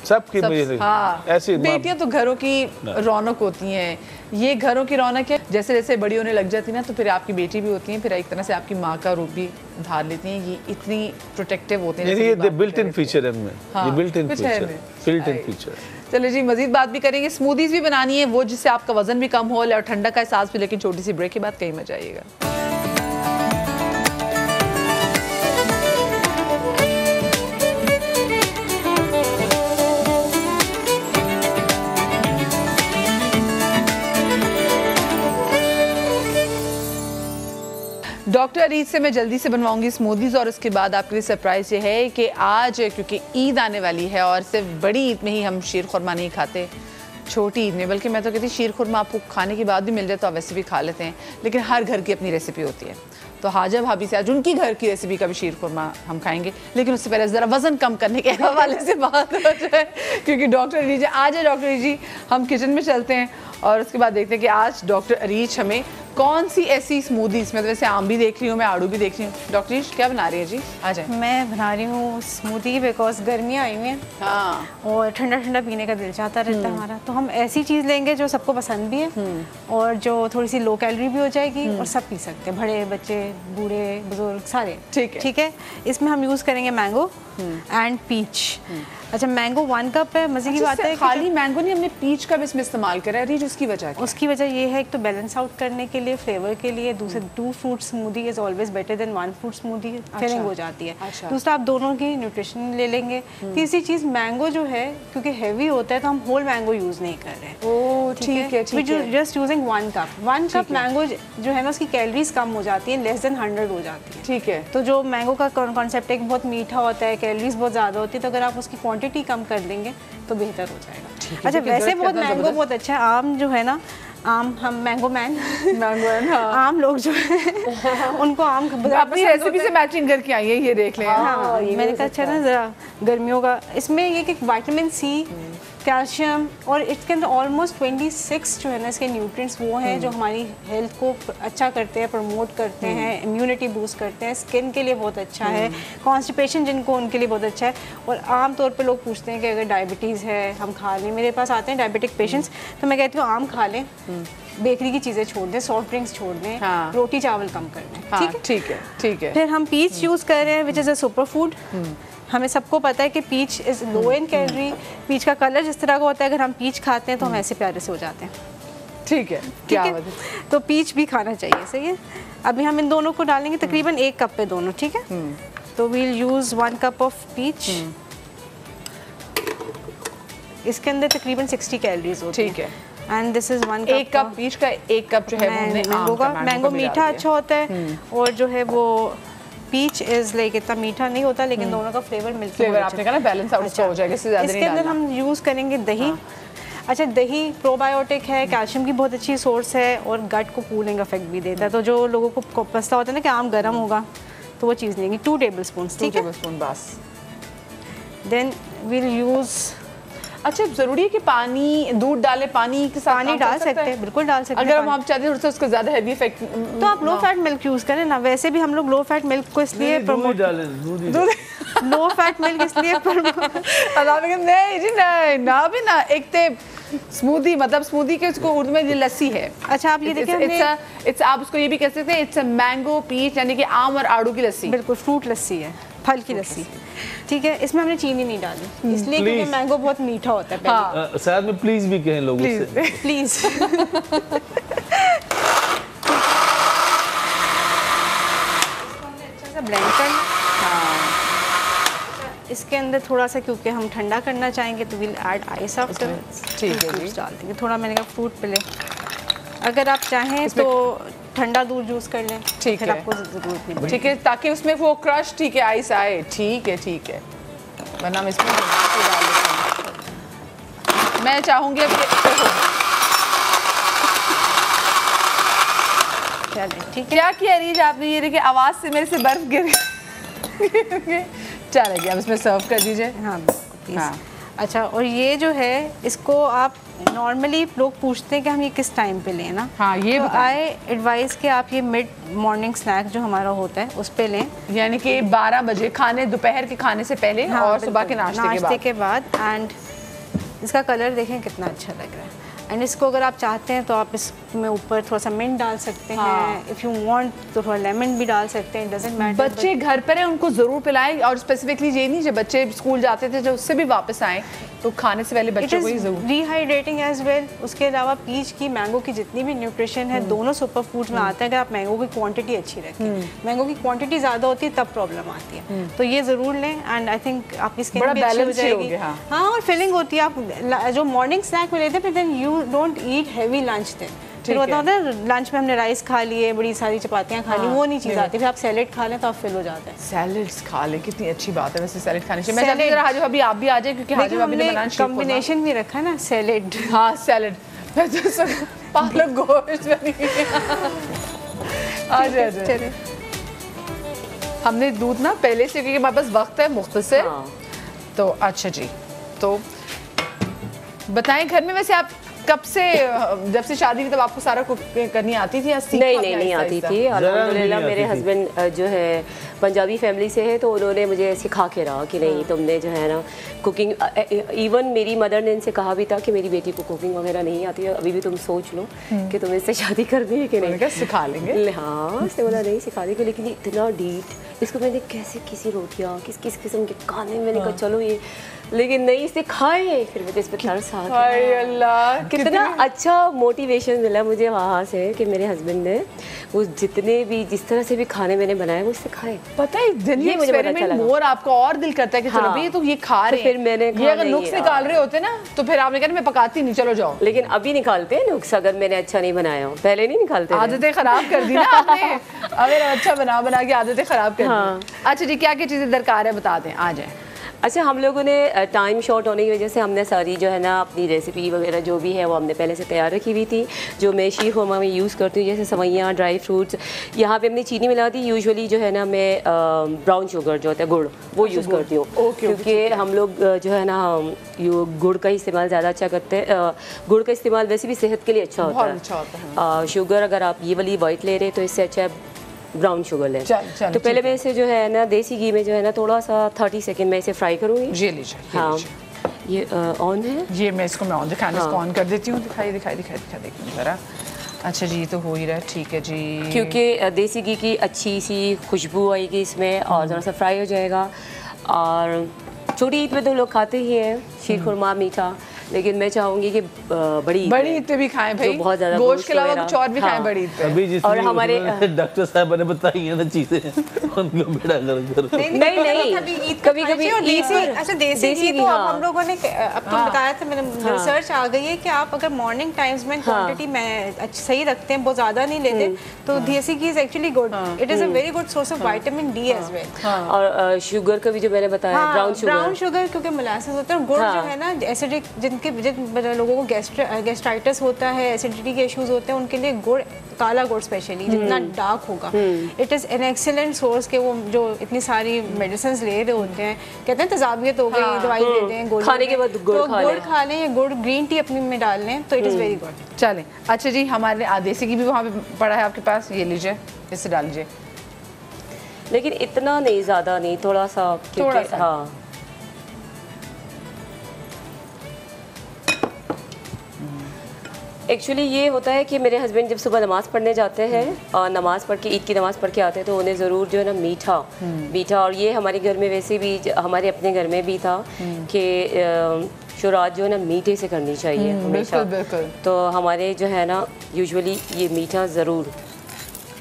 सबकी मुझे
हाँ,
ऐसी
बेटियां तो घरों की रौनक होती हैं। ये घरों की रौनक है, जैसे जैसे बड़ी होने लग जाती ना तो फिर आपकी बेटी भी होती है, फिर एक तरह से आपकी माँ का रूप भी धार लेती हैं। ये इतनी प्रोटेक्टिव होते हैं,
ये बिल्ट इन फीचर है इनमें, ये बिल्ट इन फीचर।
चलो जी मजीद बात भी करेंगे, स्मूदीज भी बनानी है वो जिससे आपका वजन भी कम हो और ठंडा का एहसास भी, लेकिन छोटी सी ब्रेक के बाद कहीं मजा आइएगा। डॉक्टर अरीज से मैं जल्दी से बनवाऊंगी स्मूदीज, और उसके बाद आपके लिए सरप्राइज ये है कि आज क्योंकि ईद आने वाली है और सिर्फ बड़ी ईद में ही हम शीर खुरमा नहीं खाते, छोटी ईद में, बल्कि मैं तो कहती शीर खुरमा आपको खाने के बाद भी मिल जाए तो आप वैसे भी खा लेते हैं, लेकिन हर घर की अपनी रेसिपी होती है। तो हाजा भाभी से आज उनकी घर की रेसिपी का भी शीर खुरमा हम खाएंगे, लेकिन उससे पहले ज़रा वज़न कम करने के हवाले से बात हो जाए, क्योंकि डॉक्टर अरीज आज है। डॉक्टर अरीज जी हम किचन में चलते हैं और उसके बाद देखते हैं कि आज डॉक्टर अरीज हमें कौन सी ऐसी स्मूदीज में, तो वैसे आम भी देख रही हूँ मैं, आड़ू भी देख रही हूँ, डॉक्टर अरीज क्या बना रही है जी? आ जाए।
मैं बना रही हूँ स्मूदी, बिकॉज गर्मियाँ आई हुई हैं
हाँ,
और ठंडा ठंडा पीने का दिल चाहता रहता है हमारा, तो हम ऐसी चीज़ लेंगे जो सबको पसंद भी है और जो थोड़ी सी लो कैलोरी भी हो जाएगी और सब पी सकते हैं, बड़े बच्चे बूढ़े बुजुर्ग सारे। ठीक है। इसमें हम यूज़ करेंगे मैंगो एंड पीच। अच्छा, मैंगो 1 कप है। मज़े की बात है
खाली मैंगो नहीं, हमने पीच का भी इसमें इस्तेमाल करा है। अरीज उसकी वजह
ये है, एक तो बैलेंस आउट करने के लिए, फ्लेवर के लिए, दूसरे 2 fruit smoothie is always better than 1 fruit smoothie, filling हो जाती है। दूसरा आप दोनों की न्यूट्रिशन ले लेंगे। तीसरी चीज़ मैंगो जो है क्योंकि हैवी होता है तो हम होल मैंगो यूज़ नहीं कर रहे हैं।
ओह ठीक है,
just using 1 cup. 1 cup mango जो है ना उसकी कैलोरीज कम हो जाती है, लेस देन 100 हो जाती है।
ठीक है।
तो जो मैंगो का कॉन्सेप्ट है बहुत मीठा होता है, कैलोरीज बहुत ज़्यादा होती है, तो अगर आप उसकी क्वांटिटी कम कर देंगे तो बेहतर हो जाएगा। अच्छा, वैसे बहुत मैंगो बहुत अच्छा है। आम जो है ना, आम हम मैंगो मैन हाँ। आम लोग जो है उनको आम
अपनी रेसिपी से मैचिंग करके आई है, ये देख लें।
हाँ, मैंने कहा अच्छा ना जरा गर्मियों का, इसमें ये कि विटामिन सी, कैल्शियम और इसके अंदर ऑलमोस्ट 26 जो है ना इसके न्यूट्रिएंट्स वो हैं जो हमारी हेल्थ को अच्छा करते हैं, प्रमोट करते हैं, इम्यूनिटी बूस्ट करते हैं, स्किन के लिए बहुत अच्छा है, कॉन्स्टिपेशन जिनको उनके लिए बहुत अच्छा है। और आम तौर पे लोग पूछते हैं कि अगर डायबिटीज़ है हम खा लें, मेरे पास आते हैं डायबिटिक पेशेंट्स, तो मैं कहती हूँ आम खा लें, बेकरी की चीज़ें छोड़ दें, सॉफ्ट ड्रिंक्स छोड़ दें, रोटी चावल कम कर दें। ठीक है। फिर हम पीच यूज़ कर रहे हैं which is a super food. हमें सबको पता है कि peach is low in calorie. Peach का कलर जिस तरह का होता है, अगर हम पीच खाते हैं तो हम ऐसे प्यारे से हो जाते हैं।
ठीक है, क्या बात है।
तो पीच भी खाना चाहिए, सही है। अभी हम इन दोनों को डालेंगे तकरीबन 1 कप पे दोनों, ठीक है। तो we'll use 1 cup of peach इसके अंदर तकरीबन 60 कैलोरीज होती है।
ठीक है।
एंड दिस इज 1
एक कप पीच का 1 कप जो है वो हमने
मैंगो का, मैंगो मीठा अच्छा होता है और जो है वो पीच इज लाइक इतना मीठा नहीं होता, लेकिन दोनों का फ्लेवर मिलकर
फ्लेवर आपने कहा ना बैलेंस आउट हो जाएगा, इससे ज्यादा नहीं
इसके अंदर
डालना।
हम यूज़ करेंगे दही। अच्छा, दही प्रोबायोटिक है, कैल्शियम की बहुत अच्छी सोर्स है और गट को कूलिंग इफेक्ट भी देता है। तो जो लोगों को पता होता है ना कि आम गर्म होगा, तो वो चीज़ लेंगे 2 टेबलस्पून।
2 टेबलस्पून बस।
Then we'll use.
अच्छा, जरूरी है कि पानी दूध डाले, पानी के साथ
पानी डाल सकते हैं, बिल्कुल डाल सकते हैं।
अगर हम चाहते हैं उससे उसका ज्यादा हैवी इफेक्ट
तो आप लो फैट मिल्क यूज़ करें ना। वैसे भी हम लोग लो फैट मिल्क को इसलिए प्रमोट, लो फैट मिल्क इसलिए
नहीं जी, नहीं ना भी ना। एक ते स्मूदी, मतलब स्मूदी के उसको उर्दू में लस्सी है।
अच्छा, आप ये देखिए,
आप उसको ये भी कह सकते हैं इट्स अ मैंगो पीच, यानी कि आम और आड़ू की लस्सी।
बिल्कुल फ्रूट लस्सी है, फल की लस्सी। ठीक है, इसमें हमने चीनी नहीं डाली इसलिए क्योंकि मैंगो बहुत मीठा होता है।
हाँ।
साथ में प्लीज भी कहें लोगों से,
प्लीज। अच्छा सा ब्लेंड करना। इसके अंदर थोड़ा सा, क्योंकि हम ठंडा करना चाहेंगे तो विल ऐड आइस आफ्टर।
ठीक है जी,
डाल देंगे थोड़ा। मैंने कहा फ्रूट पिले, अगर आप चाहें तो ठंडा दूध यूज़ कर लें।
ठीक
है, आपको जरूरत नहीं।
ठीक है, ताकि उसमें वो क्रश, ठीक है, आइस आए। ठीक है, ठीक है, वरना हम इसमें डाल देते हैं। मैं चाहूँगी अब
ठीक है।
क्या किया रीज आपने, ये देखिए आवाज़ से मेरे से बर्फ गिर चलेगी। अब इसमें सर्व कर दीजिए।
हाँ,
हाँ।
अच्छा, और ये जो है इसको आप नॉर्मली लोग पूछते हैं कि हम ये किस टाइम पे लें ना।
हाँ, ये
तो
बताएं।
आई एडवाइस कि आप ये मिड मॉर्निंग स्नैक जो हमारा होता है उस पे लें,
यानी कि 12 बजे खाने, दोपहर के खाने से पहले।
हाँ,
और सुबह के नाश्ते
के बाद। एंड इसका कलर देखें कितना अच्छा लग रहा है। एंड इसको अगर आप चाहते हैं तो आप इसमें ऊपर थोड़ा सा मिंट डाल सकते हैं। इफ़ यू वांट तो थोड़ा लेमन भी डाल सकते हैं, डजंट मैटर।
बच्चे घर पर हैं, उनको ज़रूर पिलाएं। और स्पेसिफिकली ये नहीं, जब बच्चे स्कूल जाते थे, जब उससे भी वापस आए तो खाने से पहले बच्चों को ही ज़रूर।
Rehydrating as well. उसके अलावा पीच की, मैंगो की जितनी भी न्यूट्रिशन है दोनों सुपर फूड्स में आते हैं। अगर आप मैंगो की क्वांटिटी अच्छी रखें, मैंगो की क्वांटिटी ज़्यादा होती है तब प्रॉब्लम आती है। तो ये ज़रूर लें। एंड आई थिंक आपकी स्किन भी अच्छी हो जाएगी। हाँ, और फिलिंग होती है। आप जो मॉर्निंग स्नैक में लेते हैं, फिर then you don't eat heavy lunch then. फिर होता है लंच में हमने राइस खा लिए, बड़ी सारी चपातियाँ खा ली, वो नहीं चीज़ आती। फिर आप सैलेड खा लें तो आप फिल हो जाते हैं।
सैलेड्स खा ले, कितनी अच्छी बात है वैसे सैलेड खाने चाहिए। मैं चाहती हूं हाजिर भाभी आप भी आ जाए, क्योंकि हाजिर भाभी ने बनाना
कॉम्बिनेशन भी रखा है ना, सैलेड।
हाँ, सैलेड पालक गोश्त बनी। आ जाए। हमने दूध ना पहले से, क्योंकि हमारे पास वक्त है मुख्तसर। तो अच्छा जी, तो बताएं घर में वैसे आप कब से, जब से शादी हुई तब आपको सारा कुक करनी आती थी या सीखा?
नहीं आती थी। अल्हम्दुलिल्लाह मेरे हस्बैंड जो है पंजाबी फैमिली से है, तो उन्होंने मुझे सिखा के रहा कि नहीं तुमने जो है ना कुकिंग। इवन मेरी मदर ने इनसे कहा भी था कि मेरी बेटी को कुकिंग वगैरह नहीं आती है, अभी भी तुम सोच लो कि तुम्हें इससे शादी करनी है कि नहीं।
क्या सिखा लेंगे?
हाँ, इसने बोला नहीं सिखा देंगे, लेकिन इतना डीप इसको मैंने कैसे किसी रोटियाँ किस किस किस्म के खाने, मैंने कहा चलो ये, लेकिन नहीं इसे खाए। फिर मुझे इस पर तरस आ गया।
अल्लाह,
कितना अच्छा मोटिवेशन मिला मुझे वहाँ से कि मेरे हस्बैंड ने वो जितने भी जिस तरह से भी खाने मैंने बनाए वो इससे खाए।
पता है दिन ये मुझे बड़ा अच्छा लगा। मोर आपको और दिल करता है कि चलो भाई तो ये खा रहे हैं।
फिर मैंने
ये अगर नुक्स निकाल रहे होते ना तो फिर आपने कहा मैं पकाती नहीं, चलो जाओ।
लेकिन अभी निकालते हैं नुक्स, अगर मैंने अच्छा नहीं बनाया हो। पहले नहीं निकालते।
आदतें खराब कर दी ना आपने। अगर अच्छा बना के आदतें खराब कर दी। अच्छा जी, क्या क्या चीज़ें दरकार है बता दें, आ जाए।
अच्छा, हम लोगों ने टाइम शॉर्ट होने की वजह से हमने सारी जो है ना अपनी रेसिपी वगैरह जो भी है वो हमने पहले से तैयार रखी हुई थी, जो मैं शीर खुरमा में यूज़ करती हूँ, जैसे सवैयाँ, ड्राई फ्रूट्स। यहाँ पे हमने चीनी मिला दी। यूजुअली जो है ना मैं ब्राउन शुगर जो होता है गुड़ वो यूज़ करती हूँ, क्योंकि हम लोग जो है ना गुड़ का इस्तेमाल ज़्यादा अच्छा करते हैं। गुड़ का इस्तेमाल वैसे भी सेहत के लिए अच्छा होता है। शुगर अगर आप ये वाली वाइट ले रहे हैं तो इससे अच्छा है ब्राउन शुगर लें। तो पहले मैं इसे जो है ना देसी घी में जो है ना थोड़ा सा 30 सेकंड में इसे फ्राई करूँगी।
ये लीजिए।
हाँ, ये ऑन है।
ये मैं इसको मैं ऑन दिखाने इसको ऑन कर देती हूँ। दिखाई देखिए ज़रा। अच्छा जी, तो हो ही रहा है। ठीक है जी,
क्योंकि देसी घी की अच्छी सी खुशबू आएगी इसमें और ज़रा सा फ्राई हो जाएगा। और छोटी ईद में तो लोग खाते ही हैं शीर खुरमा मीठा, लेकिन मैं चाहूंगी कि बड़ी
ईद पे भी खाएं भाई,
बहुत ज्यादा
गोश्त के अलावा कुछ और भी खाएं बड़ी ईद पे।
अभी
और हमारे
डॉक्टर साहब ने बताई है ना चीजें, उनको बेड़ा गर्म करो।
नहीं कभी कभी
अच्छा देसी घी तो अब हम लोगों ने अब तो बताया था, मैंने रिसर्च आ गई है कि आप अगर मॉर्निंग टाइम्स में क्वांटिटी में सही रखते हैं, बहुत ज्यादा नहीं लेते, तो desi ghee is actually good, it is a very good source of vitamin D as well.
और शुगर का भी जो मैंने बताया,
ब्राउन शुगर क्योंकि मोलासेस होता है, गुड़ जो है ना एसिडिक, जिन लोगों को गैस्ट्राइटिस होता है, एसिडिटी के इश्यूज होते हैं, उनके लिए गुड़, काला गुड़ स्पेशली जितना डार्क होगा, it is an excellent source के वो जो इतनी सारी मेडिसिन ले रहे होते हैं, कहते हैं तजाबियत हो गई, दवाई दे दें, गुड़
खाने के बाद
गुड़ खा लें या गुड़ ग्रीन टी अपनी में डाल लें, तो इट इज़ वेरी गुड।
चलें, अच्छा जी, हमारे देसी घी भी वहाँ पे पड़ा है आपके पास, ये लीजिए, इससे डाल लीजिए,
लेकिन इतना नहीं, ज़्यादा नहीं, थोड़ा सा,
थोड़ा सा।
हाँ। एक्चुअली ये होता है कि मेरे हस्बैंड जब सुबह नमाज़ पढ़ने जाते हैं और नमाज़ पढ़ के ईद की नमाज़ पढ़ के आते हैं, तो उन्हें ज़रूर जो है ना मीठा, और ये हमारे घर में वैसे भी, हमारे अपने घर में भी था कि शुरुआत जो है ना मीठे से करनी चाहिए हमेशा। तो हमारे जो है ना यूजुअली ये मीठा ज़रूर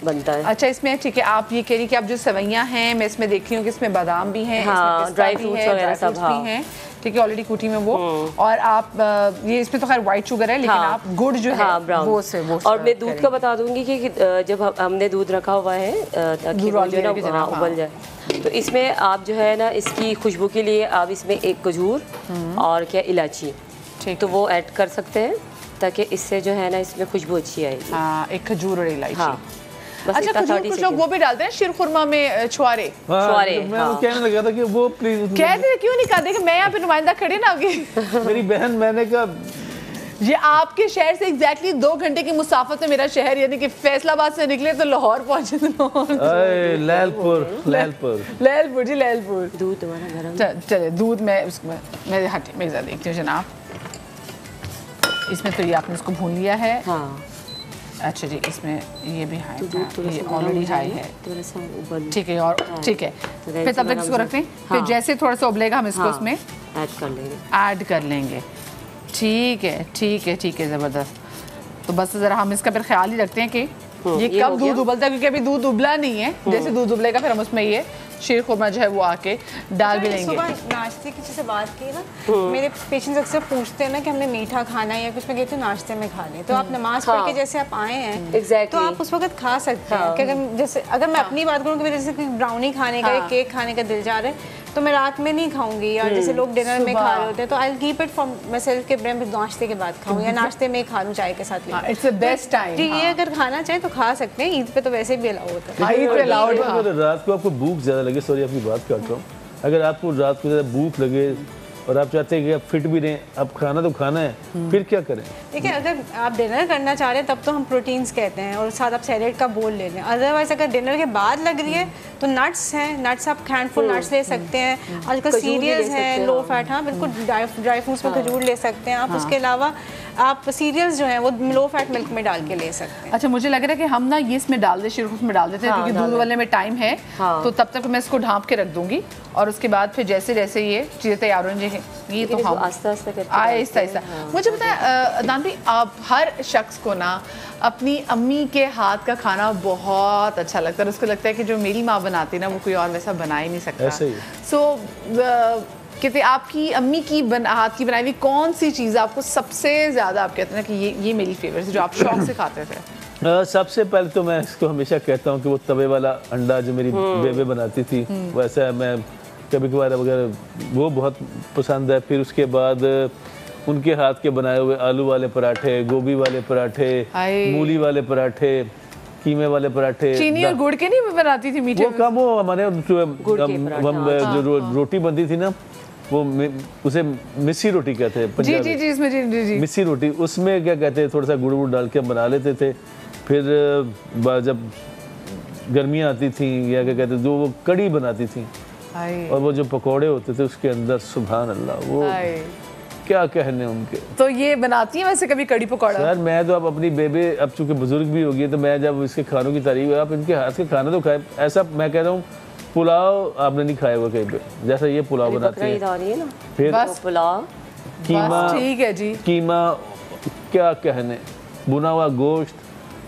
बनता है।
अच्छा, इसमें ठीक है, आप ये कह रही कि आप जो सेवइयाँ हैं, मैं इसमें देख रही हूँ कि इसमें बादाम भी हैं,
हाँ, ड्राई फ्रूट्स वगैरह सब
भी हैं, ठीक है, ऑलरेडी कूटी में वो, और आप ये इसमें तो खैर वाइट शुगर है, लेकिन आप गुड़ जो है वो से वो
और मैं दूध का बता दूंगी कि जब हमने दूध रखा हुआ है ताकि वो जो है ना उबल जाए, तो इसमें आप जो है ना इसकी खुशबू के लिए आप इसमें एक खजूर और क्या इलायची, तो वो ऐड कर सकते हैं ताकि इससे जो है ना इसमें खुशबू अच्छी आएगी।
हाँ, एक खजूर और इलायची।
हाँ,
अच्छा, कुछ लोग वो भी डालते हैं शीरखुरमा में छुआरे।
मैं कहने लगा था कि वो प्लीज
कहते क्यों नहीं कहते कि मैं यहाँ पे नुमाइंदा खड़ी ना आपकी
मेरी बहन, मैंने कहा
ये आपके शहर से एग्जैक्टली 2 घंटे की मुसाफत है मेरा शहर, यानी कि फैसलाबाद से निकले तो लाहौर पहुंचे, तो लैलपुर जी, लैलपुर।
दूध तुम्हारा गरम,
चले दूध में मैं हटे मैं देखती हूँ जनाब, इसमें तो ये आपने इसको भून लिया है।
हाँ,
अच्छा जी, इसमें ये भी हाई है, ये ऑलरेडी हाई है, ठीक है, और ठीक है, फिर तब तक इसको रखते हैं, फिर जैसे थोड़ा सा उबलेगा हम इसको उसमें ऐड कर लेंगे। ठीक है, ज़बरदस्त। तो बस ज़रा हम इसका फिर ख्याल ही रखते हैं कि ये कब दूध उबलता है, क्योंकि अभी दूध उबला नहीं है, जैसे दूध उबलेगा फिर हम उसमें ये शीरखुरमा जो है वो आके डाल भी लेंगे।
सुबह नाश्ते की जैसे बात की ना, मेरे पेशेंट्स अक्सर पूछते हैं ना कि हमने मीठा खाना है या कुछ, मैं कहती हूँ नाश्ते में खा लें, तो आप नमाज पढ़ के जैसे आप आए हैं तो आप उस वक्त खा सकते हैं। कि अगर मैं अपनी बात करूँ कि मेरे जैसे ब्राउनी खाने का या केक खाने का दिल जा रहा है, तो मैं रात में नहीं खाऊंगी, या जैसे लोग डिनर में खा रहे होते हैं, तो I will keep it for my self के ब्रेन में, नाश्ते के बाद खाऊं या नाश्ते में खा लूं चाय के साथ।
इट्स द बेस्ट टाइम
जी, ये अगर खाना चाहे तो खा सकते हैं, ईद पे तो वैसे भी अलाउ होता है।
ईद पे अलाउड।
अगर रात को आपको भूख ज़्यादा लगे, सॉरी आपकी बात काट रहा हूँ, अगर आपको रात को ज़्यादा भूख लगे और आप चाहते हैं कि आप फिट भी रहें, आप खाना तो खाना है, फिर क्या करें?
देखिए, अगर आप डिनर करना चाह रहे हैं तब तो हम प्रोटीन्स कहते हैं और साथ आप सैलेड का बोल ले लें। अदरवाइज अगर डिनर के बाद लग रही है तो नट्स हैं, नट्स आप हैंडफुल नट्स ले सकते हैं, आजकल सीरियल्स हैं लो फैट, हाँ बिल्कुल, ड्राई फ्रूट्स में खजूर ले सकते हैं आप। उसके अलावा आप सीरियल्स जो हैं वो लो फैट मिल्क में डाल के ले सकते हैं।
अच्छा, मुझे लग रहा है कि हम ना ये इसमें डाल दे, शीरखुरमा में डाल देते हैं, क्योंकि दूध वाले में टाइम है, तो तब तक मैं इसको ढाँप के रख दूंगी, और उसके बाद फिर जैसे जैसे ये चीज़ें तैयार हो जाएंगी, ये तो हम आहिस्ता। मुझे पता है अदनान भाई, आप हर शख्स को ना अपनी अम्मी के हाथ का खाना बहुत अच्छा लगता है, उसको लगता है कि जो मेरी माँ बनाती है ना वो कोई और वैसा बना ही नहीं सकता। सो कहते आपकी अम्मी की हाथ की बनाई हुई कौन सी चीज़ आपको सबसे ज़्यादा, आप कहते हैं कि ये मेरी फेवरेट है, जो आप शौक से खाते थे?
सबसे पहले तो मैं इसको हमेशा कहता हूँ कि वो तवे वाला अंडा जो मेरी बेबे बनाती थी, वैसा मैं कभी कभार वगैरह वो बहुत पसंद है। फिर उसके बाद उनके हाथ के बनाए हुए आलू वाले पराठे, गोभी वाले पराठे, मूली वाले पराठे, कीमे वाले पराठे,
चीनी और गुड़ के नहीं बनाती थी मीठे?
वो कम, वो हमारे जो रोटी बनती थी ना, वो उसे मिस्सी रोटी कहते हैं पंजाबी।
जी, इसमें जी
मिस्सी रोटी, उसमें क्या कहते हैं, थोड़ा सा गुड़ वुड़ डाल के बना लेते थे। फिर जब गर्मियाँ आती थी या क्या कहते, जो वो कड़ी बनाती थी, और वो जो पकोड़े होते थे उसके अंदर, सुभान अल्लाह, वो क्या कहने उनके।
तो ये बनाती है वैसे कभी कड़ी पकौड़ा?
सर मैं तो अब अपनी बेबे, अब चूंकि बुजुर्ग भी हो गई है, तो मैं जब इसके खानों की तारीफ, आप इनके हाथ के खाना तो खाए, ऐसा मैं कह रहा हूँ, पुलाव आपने नहीं खाया हुआ कहीं पे, जैसा ये पुलाव बनाती है।
ना
फिर
पुलाव
कीमा,
ठीक है जी,
कीमा क्या कहने, बुना हुआ गोश्त,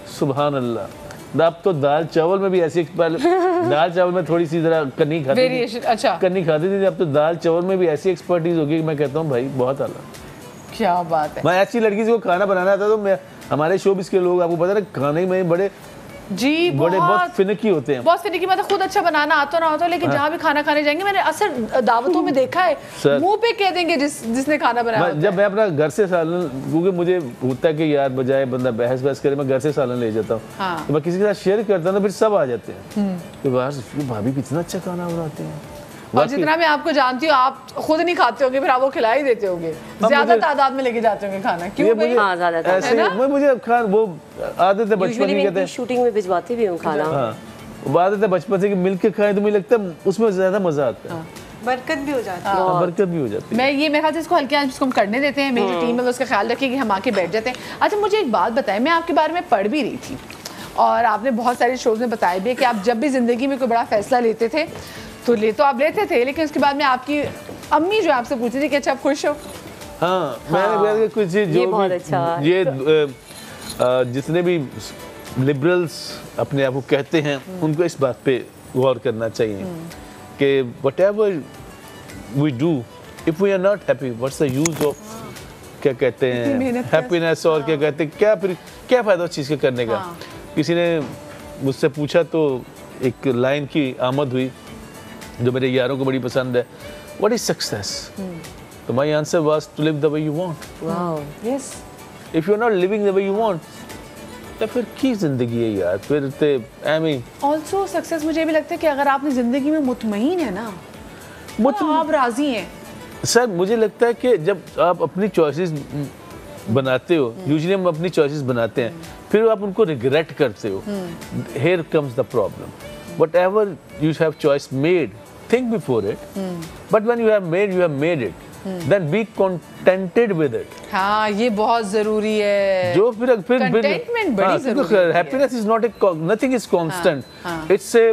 सुभान अल्लाह। अब तो दाल चावल में भी ऐसी दाल चावल में थोड़ी सी जरा कन्नी खाती थी,
अच्छा
कन्नी खाती थी, अब तो दाल चावल में भी ऐसी एक्सपर्टीज होगी कि मैं कहता हूँ भाई बहुत आला।
क्या बात है।
मैं ऐसी लड़की से को खाना बनाना था तो मैं, हमारे शोबिस के लोग आपको पता है खाने में बड़े
जी
बहुत फिनिकी होते हैं,
बहुत फिनिकी। मतलब खुद अच्छा बनाना आता ना होता, लेकिन जहाँ भी खाना खाने जाएंगे मैंने अक्सर दावतों में देखा है, मुंह पे कह देंगे जिसने खाना बनाया।
जब मैं अपना घर से सालन, क्योंकि मुझे होता है कि यार बजाय बंदा बहस बहस करे, मैं घर से सालन ले जाता हूँ।
हाँ।
तो मैं किसी के साथ शेयर करता हूँ तो फिर सब आ जाते हैं कि बाहर भाभी कितना अच्छा खाना बनाते हैं।
और जितना मैं आपको जानती हूँ आप खुद नहीं खाते होंगे, फिर आप वो खिला ही देते होंगे, ज्यादा तादाद में लेके जाते होंगे खाना। क्यों भाई?
हाँ, ज्यादा
ऐसे मुझे खान वो आदत है बचपन की, कहते हैं
शूटिंग में भिजवाती भी हूँ खाना।
हाँ, वो आदत है बचपन से कि मिल के खाएं तो मुझे लगता है उसमें ज्यादा मजा आता है,
बरकत भी हो जाती
है, बरकत भी हो जाती है।
मैं ये मेरे ख्याल से इसको हल्के आंच इसको हम करने देते हैं, मेरी टीम में उसका ख्याल रखिए कि हम आके बैठ जाते हैं। अच्छा मुझे एक बात बताएं, मैं आपके बारे में पढ़ भी रही थी और आपने बहुत सारे शोज में बताया भी है कि आप जब भी जिंदगी में कोई बड़ा फैसला लेते थे तो आप लेते थे, लेकिन उसके बाद में आपकी अम्मी जो आपसे पूछती थी कि अच्छा आप खुश हो।
हाँ, मैंने कुछ जो
ये बहुत अच्छा
ये जितने भी लिबरल्स अपने आप को कहते हैं उनको इस बात पे गौर करना चाहिए कि whatever we do, if we are not happy, what's the use of क्या कहते हैं हैप्पीनेस, और क्या कहते हैं क्या, फिर क्या फायदा उस चीज़ के करने का। किसी ने मुझसे पूछा तो एक लाइन की आमद हुई जो मेरे यारों को बड़ी पसंद है, व्हाट इज सक्सेस? तो my answer was to live the way you want.
Wow,
yes,
if you are not living the way you want तो फिर की जिंदगी है यार, फिर ते आई मीन
ऑल्सो सक्सेस मुझे भी लगता है कि अगर आपने जिंदगी में मुतमईन है ना, आप राजी हैं।
सर मुझे लगता है कि जब आप अपनी चॉइसेस बनाते हो, यूजुअली हम अपनी चॉइसेस बनाते हैं, फिर आप उनको रिग्रेट करते हो, here comes the problem. Whatever you have choice made, think before it. But when you have made it. Then be contented with it.
हाँ, ये बहुत जरूरी है।
जो फिर
contentment बड़ी जरूरी है।
Happiness is not nothing is constant. It's a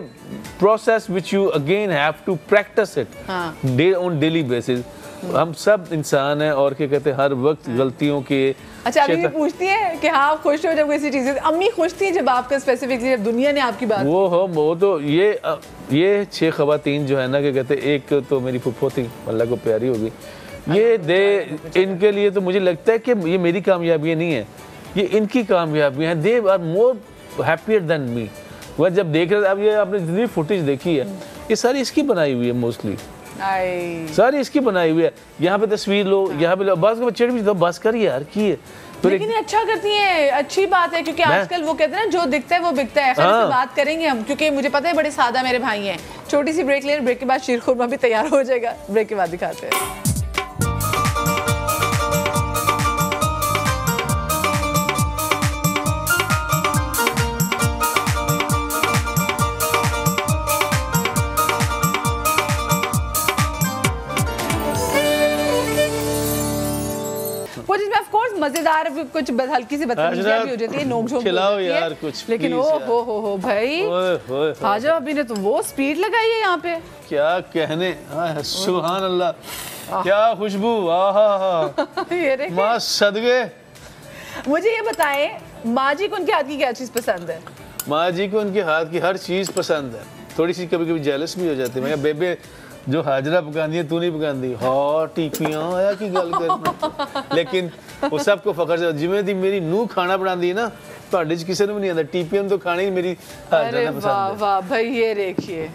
process which you again have to practice it on daily basis. हम सब इंसान हैं और क्या कहते हैं हर वक्त गलतियों के।
अच्छा अभी ये पूछती है कि हाँ आप खुश हो जब किसी चीज़ से, अम्मी खुश थी जब आपका स्पेसिफिकली जब दुनिया ने आपकी बात
वो तो ये 6 खवातीन जो है ना क्या कहते हैं, एक तो मेरी फुफ्फो थी अल्लाह को प्यारी होगी, ये इनके लिए तो मुझे लगता है कि ये मेरी कामयाबी नहीं है, ये इनकी कामयाबी है। They are more happier than me. वह जब देख रहे, अब ये आपने जितनी फुटेज देखी है ये सारी इसकी बनाई हुई है, मोस्टली सारी इसकी बनाई हुई है। यहाँ पे तस्वीर लो, यहाँ पे लो, बस को चिड़ भी दो, बस कर यार की है।
लेकिन ये अच्छा करती हैं, अच्छी बात है, क्योंकि आजकल वो कहते हैं ना जो दिखता है वो बिकता है। खैर इससे बात करेंगे हम, क्योंकि मुझे पता है बड़े सादा मेरे भाई हैं। छोटी सी ब्रेक ले, ब्रेक के बाद शीर खुरमा भी तैयार हो जाएगा, ब्रेक के बाद दिखाते हैं। मजेदार कुछ हल्की सी बदतमीजियां भी हो जाती है, नोक-झोंक
खिलाओ यार कुछ,
लेकिन ओ हो भाई आ जाओ, अभी ने तो वो स्पीड लगाई है यहाँ पे, क्या
कहने। सुभान अल्लाह, क्या खुशबू, आहा
ये
माँ सदके।
मुझे ये बताएं माँ जी को उनके हाथ की क्या चीज पसंद है?
माँ जी को उनके हाथ की हर चीज पसंद है, थोड़ी सी कभी कभी जेलस भी हो जाती है। मैं बेबे जो हाजरा पकानी है तू नहीं पकाती, हाँ टिकियां आया की गल करना। लेकिन वो सबको फखर से जिम्मे दी मेरी नूह खाना बनाती है ना, ਤੁਹਾਡੇ ਚ ਕਿਸੇ ਨੂੰ नहीं आता, टीपीएम तो खाने ही मेरी हाजरा ने पसंद है।
वाह भाई ये देखिए,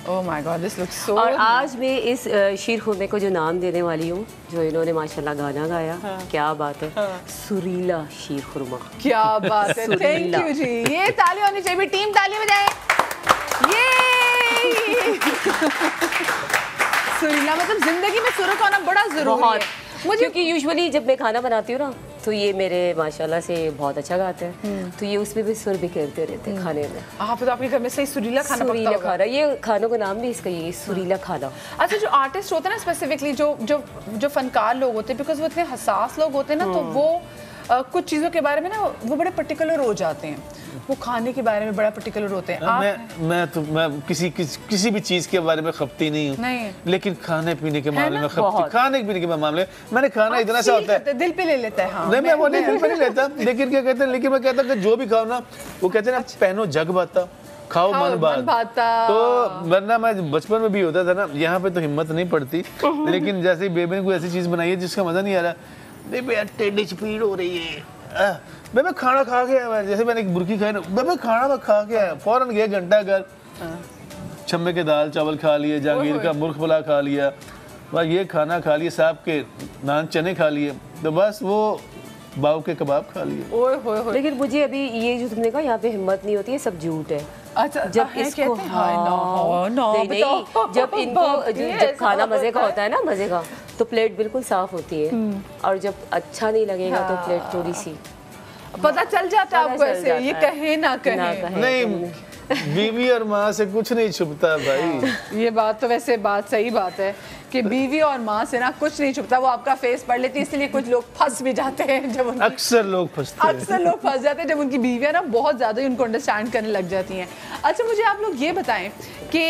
oh my God this looks so.
और आज मैं इस शीर खुरमे को जो नाम देने वाली हूँ, जो इन्होंने माशाल्लाह गाना गाया, क्या बात है, सुरीला शीर खुरमा।
क्या बात है, थैंक यू जी, ये ताली होनी चाहिए, टीम ताली बजाए। ये सुरीला मतलब जिंदगी में सुर का होना बड़ा जरूरी है
मुझे, क्योंकि यूजुअली जब मैं खाना बनाती हूँ ना तो ये मेरे माशाल्लाह से बहुत अच्छा गाते हैं, तो ये उसमें भी सुर बिखेरते रहते हैं खाने में।
आप तो आपके घर में सही सुरीला खाना पकता होगा।
खाना, ये खानों का नाम भी इसका ये सुरीला खाना।
अच्छा जो आर्टिस्ट होते हैं ना, स्पेसिफिकली जो फनकार लोग होते हैं, बिकॉज वो इतने हसास लोग होते हैं ना, तो वो कुछ चीज़ों के बारे में ना वो बड़े पर्टिकुलर हो जाते हैं। वो खाने के बारे में बड़ा पर्टिकुलर होते हैं।
मैं किसी भी चीज के बारे में खपती नहीं हूँ, लेकिन खाने पीने के मामले में खपती, खाने पीने के मामले मैंने खाना इतना सा होता है
दिल पे ले लेता है। हाँ,
नहीं मैं वो नहीं दिल पे नहीं लेता, लेकिन क्या कहते हैं, लेकिन मैं कहता हूँ कि जो भी खाओ ना, वो कहते हैं ना पहनो जग बाता खाओ मन बात। तो वरना मैं बचपन में भी होता था ना, यहाँ पे तो हिम्मत नहीं पड़ती, लेकिन जैसे ही बेबी ने कोई ऐसी चीज बनाई है जिसका मजा नहीं आ रहा, बेबी यार टेढ़ी स्पीड हो रही है, बेबी खाना खा के आया, जैसे मैंने एक बुर्की खाई ना, बेबी खाना मैं खा के आया, फौरन गया घंटा घर, छम्मे के दाल चावल खा लिए, जहांगीर का मुर्ख पुलाव खा लिया, बस ये खाना खा लिए, साहब के नान चने खा लिए, तो बस वो बाव के कबाब खा लिए।
लेकिन मुझे अभी ये जो तुमने कहा यहाँ पे हिम्मत नहीं होती है, सब झूठ है।
अच्छा,
जब इसको नहीं, जब इनको जब खाना मजे का होता है ना, मजे का, तो प्लेट बिल्कुल साफ होती है, और जब अच्छा नहीं लगेगा तो प्लेट थोड़ी सी
पता चल जाता है आपको, ऐसे ये कहे ना कहे।
नहीं, बीवी और माँ से कुछ नहीं छुपता भाई।
ये बात तो वैसे बात सही बात है कि बीवी और माँ से ना कुछ नहीं छुपता, वो आपका फेस पढ़ लेती है, इसलिए कुछ लोग फंस भी जाते हैं जब
अक्सर लोग फंस
जाते हैं जब उनकी बीवियां ना बहुत ज़्यादा उनको अंडरस्टैंड करने लग जाती हैं। अच्छा, मुझे आप लोग ये बताएं कि